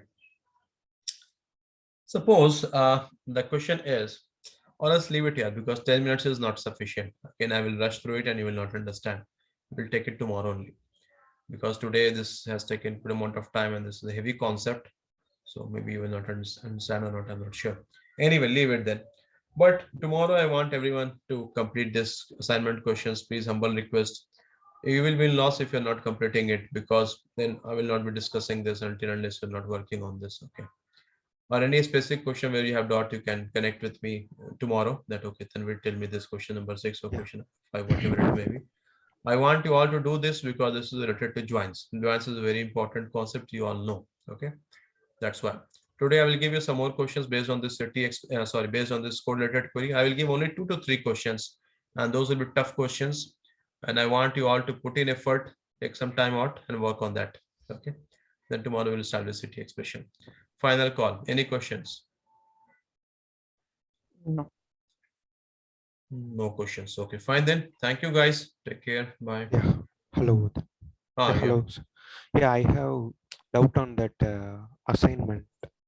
Suppose the question is, or else leave it here because 10 minutes is not sufficient. Again, I will rush through it and you will not understand. We'll take it tomorrow only because today this has taken good amount of time and this is a heavy concept. So maybe you will not understand or not, I'm not sure. Anyway, leave it then. But tomorrow I want everyone to complete this assignment questions. Please, humble request. You will be lost if you're not completing it because then I will not be discussing this until unless you're not working on this. Okay. Or any specific question where you have doubt, you can connect with me tomorrow. That okay, then will tell me this question number 6 or question 5, whatever it may be. I want you all to do this because this is related to joins. Joins is a very important concept you all know. Okay, that's why. Today I will give you some more questions based on this based on this correlated query. I will give only 2 to 3 questions, and those will be tough questions. And I want you all to put in effort, take some time out, and work on that. Okay. Then tomorrow we'll start with CT expression. Final call. Any questions? No. No questions. Okay, fine then. Thank you guys. Take care. Bye. Yeah. Hello. Ah, yeah. Hello. Yeah, I have doubt on that assignment.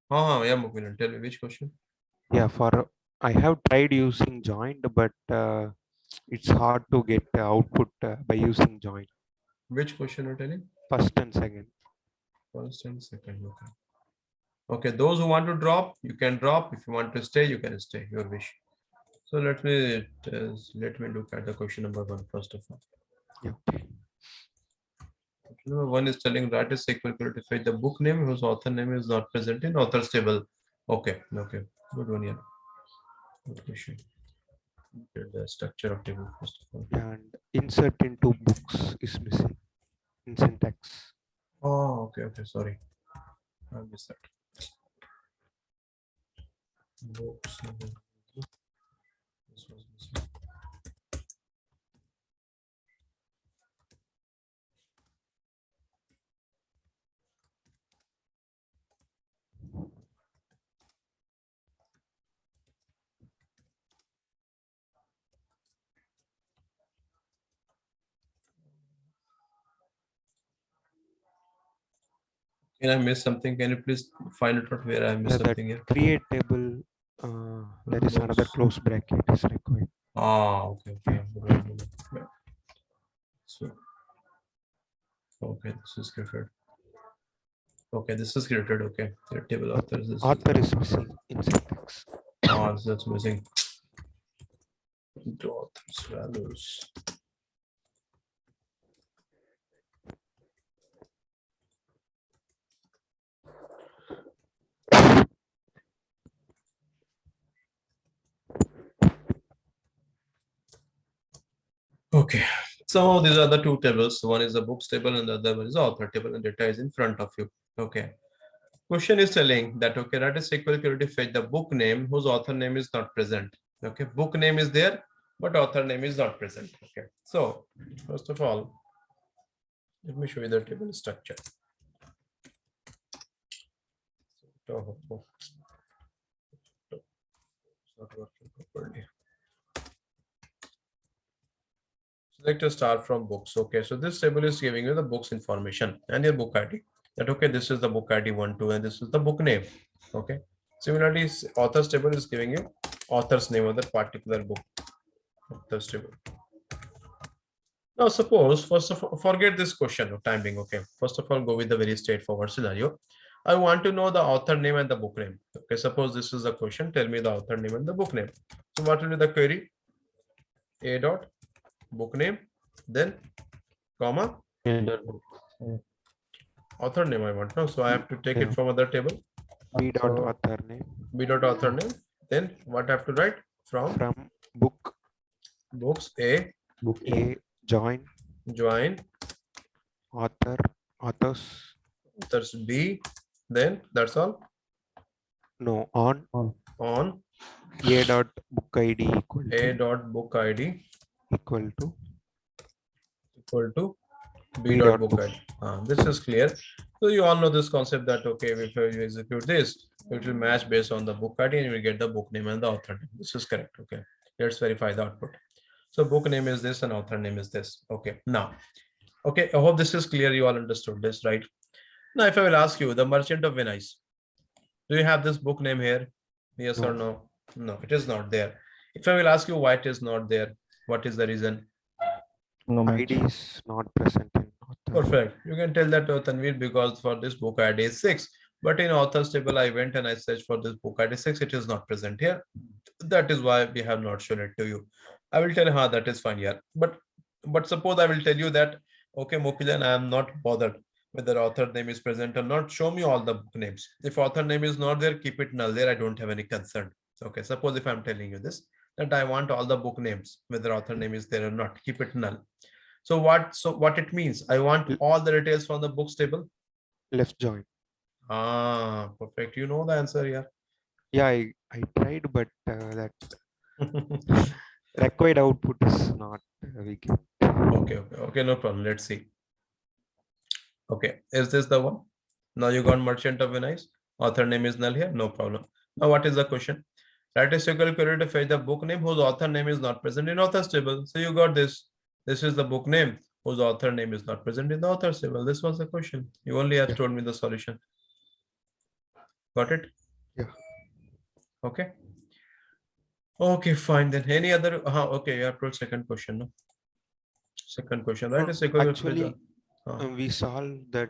Yeah, Mukulan, tell me which question. Yeah, I have tried using joined, but it's hard to get output by using join. Which question you're telling? First and second. First and second. Okay. Okay, those who want to drop, you can drop. If you want to stay, you can stay. Your wish. So let me look at the question number 1 first of all. Yeah. Question number 1 is telling write a SQL query to fetch the book name whose author name is not present in author's table. Okay, okay, good one here. Good question. Get the structure of table first of all. And insert into books is missing in syntax. Oh, okay, sorry. I missed that. Books. This was missing. Can I miss something? Can you please find out where I missed something here? Create table. There is another close bracket is required. Okay. Yeah. So, okay, this is created. Okay, this is created. Okay, the table authors. Author is missing in syntax. That's missing. Into authors values. Okay, so these are the 2 tables. One is the books table and the other one is the author table, and data is in front of you. Okay. Question is telling that okay, write a SQL query to fetch the book name whose author name is not present. Okay, book name is there, but author name is not present. Okay, so first of all, let me show you the table structure. Not working properly. Select a star from books. Okay, so this table is giving you the books information and your book ID. That okay, this is the book ID 1, 2, and this is the book name. Okay. Similarly, author's table is giving you author's name of that particular book. Author's table. Now, suppose, first of all, forget this question of time being, okay. First of all, go with the very straightforward scenario. I want to know the author name and the book name. Okay, suppose this is a question. Tell me the author name and the book name. So what will be the query? A dot book name, then comma author name I want now. So I have to take it from other table. B dot author name. B dot author name. Then what I have to write? From book. Books A. Book A join authors B. Then that's all. No, on A dot book ID book ID equal to B dot book ID. This is clear. So you all know this concept that, okay, if you execute this, it will match based on the book ID and you will get the book name and the author name. This is correct. Okay, let's verify the output. So book name is this and author name is this. Okay, now, okay, I hope this is clear. You all understood this, right? Now, if I will ask you, the Merchant of Venice, do you have this book name here? Yes or no? No, it is not there. If I will ask you why it is not there, what is the reason? No ID is not present in author. Perfect. You can tell that to Tanvir because for this book ID is 6. But in authors table, I went and I searched for this book ID 6. It is not present here. That is why we have not shown it to you. I will tell you, that is fine here. But suppose I will tell you that, okay, Mopilan, I am not bothered whether author name is present or not. Show me all the book names. If author name is not there, keep it null there. I don't have any concern. Okay, suppose if I'm telling you this, that I want all the book names, whether author name is there or not, keep it null. So what it means? I want all the details from the books table. Left join. Perfect. You know the answer here. Yeah, I tried, but that required output is not we get. Okay, no problem. Let's see. Okay, is this the one? Now you got Merchant of Venice. Author name is null here. No problem. Now what is the question? Write a SQL query to fetch the book name whose author name is not present in authors table. So you got this. This is the book name whose author name is not present in the authors table. This was the question. You only have told me the solution. Got it? Yeah. Okay. Okay, fine then. Any other? Okay, you have told second question. No? Second question, right? Actually, we solved that.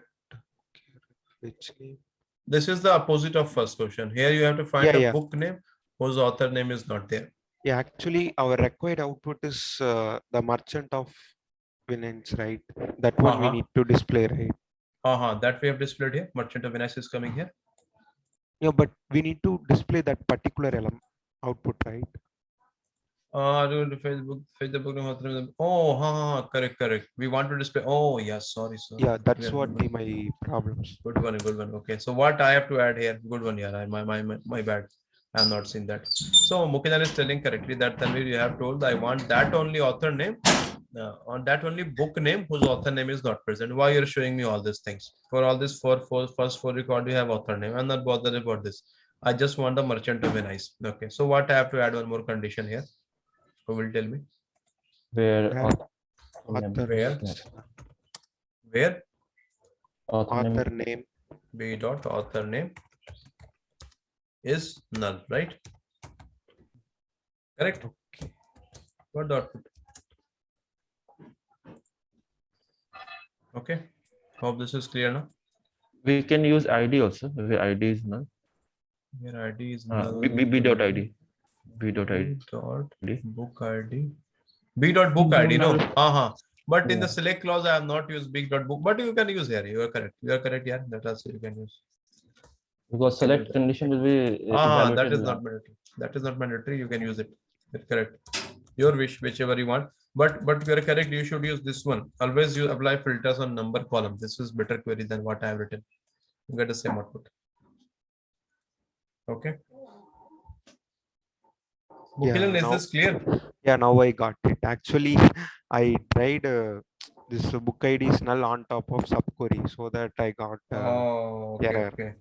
Which name? This is the opposite of first question. Here you have to find a book name whose author name is not there. Yeah, actually, our required output is the Merchant of Venice, right? That one we need to display, right? That we have displayed here. Merchant of Venice is coming here. Yeah, but we need to display that particular element output, right? Facebook name. Oh, correct. We want to display. Oh, yes, sorry. Yeah, that's what my problems. Good one. Okay, so what I have to add here? Good one, yeah. My bad. I have not seen that. So Mukilan is telling correctly that Tanvir, you have told I want that only author name, on that only book name whose author name is not present. Why you're showing me all these things? For all this first four record, you have author name. I'm not bothered about this. I just want the Merchant of Venice. Okay, so what I have to add one more condition here? Who will tell me? Where author name B dot author name is null, right? Correct. Okay. What dot? Okay. Hope this is clear now. We can use ID also. Where ID is null. Your ID is null. B dot ID. B dot ID. Book ID. B dot book ID. No. But in the select clause, I have not used B dot book. But you can use here. You are correct. Yeah. That also you can use. Because select condition will be. That is not mandatory. That is not mandatory. You can use it. That's correct. Your wish, whichever you want. But you are correct. You should use this one. Always you apply filters on number column. This is better query than what I have written. You get the same output. Okay. Mukilan, is this clear? Yeah, now I got it. Actually, I tried this book ID is null on top of subquery, so that I got error. Okay.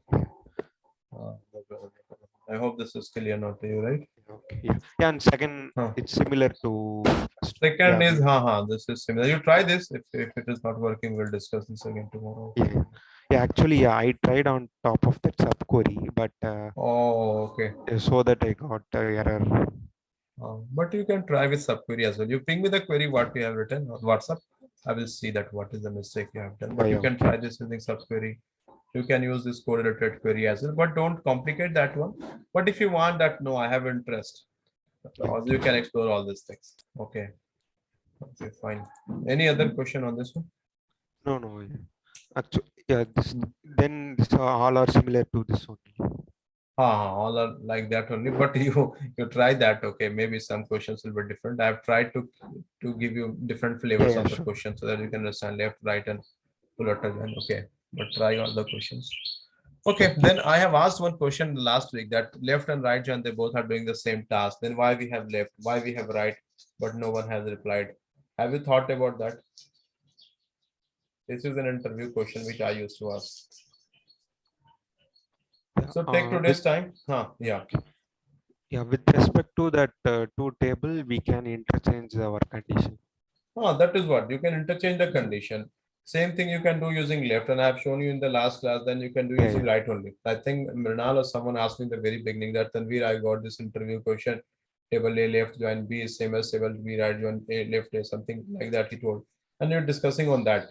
I hope this is clear now to you, right? Okay. Yeah, and second, it's similar to second is this is similar. You try this. If it is not working, we'll discuss this again tomorrow. Yeah, actually, I tried on top of that subquery, but Okay. so that I got error. But you can try with subquery as well. You ping me the query what you have written on WhatsApp. I will see that what is the mistake you have done. But you can try this using subquery. You can use this correlated query as well, but don't complicate that one. But if you want that, no, I have interest. Also, you can explore all these things. Okay. Okay, fine. Any other question on this one? No. Actually, yeah. Then this all are similar to this only. All are like that only, but you try that. Okay, maybe some questions will be different. I've tried to give you different flavors Yeah, of the sure. question so that you can understand left, right, and full and okay. But try all the questions. Okay, then I have asked one question last week that left and right join, they both are doing the same task. Then why we have left, why we have right, but no one has replied. Have you thought about that? This is an interview question which I used to ask. Yeah, So take today's time. Yeah. Yeah, with respect to that two table, we can interchange our condition. That is what you can interchange the condition. Same thing you can do using left, and I have shown you in the last class. Then you can do using right only. I think Mrinal or someone asked me in the very beginning that Tanvir, I got this interview question. Table A left join B is same as table B right join A left A, something like that he told, and you're discussing on that.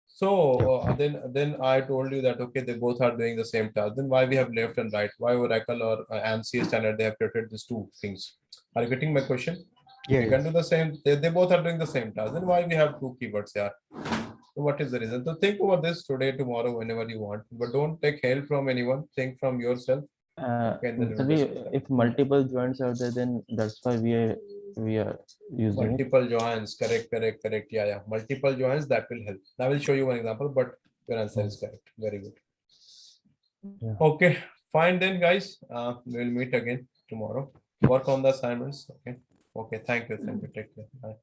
So then I told you that okay, they both are doing the same task. Then why we have left and right? Why Oracle or ANSI standard they have created these two things? Are you getting my question? Yeah, You can do the same. They both are doing the same task. Then why we have two keywords here? So what is the reason? So think over this today, tomorrow, whenever you want. But don't take help from anyone. Think from yourself. Okay, and then we'll discuss that. If multiple joints are there, then that's why we are using it. Multiple joins. Correct. Yeah. Multiple joins that will help. I will show you one example, but your answer is correct. Very good. Yeah. Okay, fine then, guys. We'll meet again tomorrow. Work on the assignments. Okay. Thank you. Take care. Bye.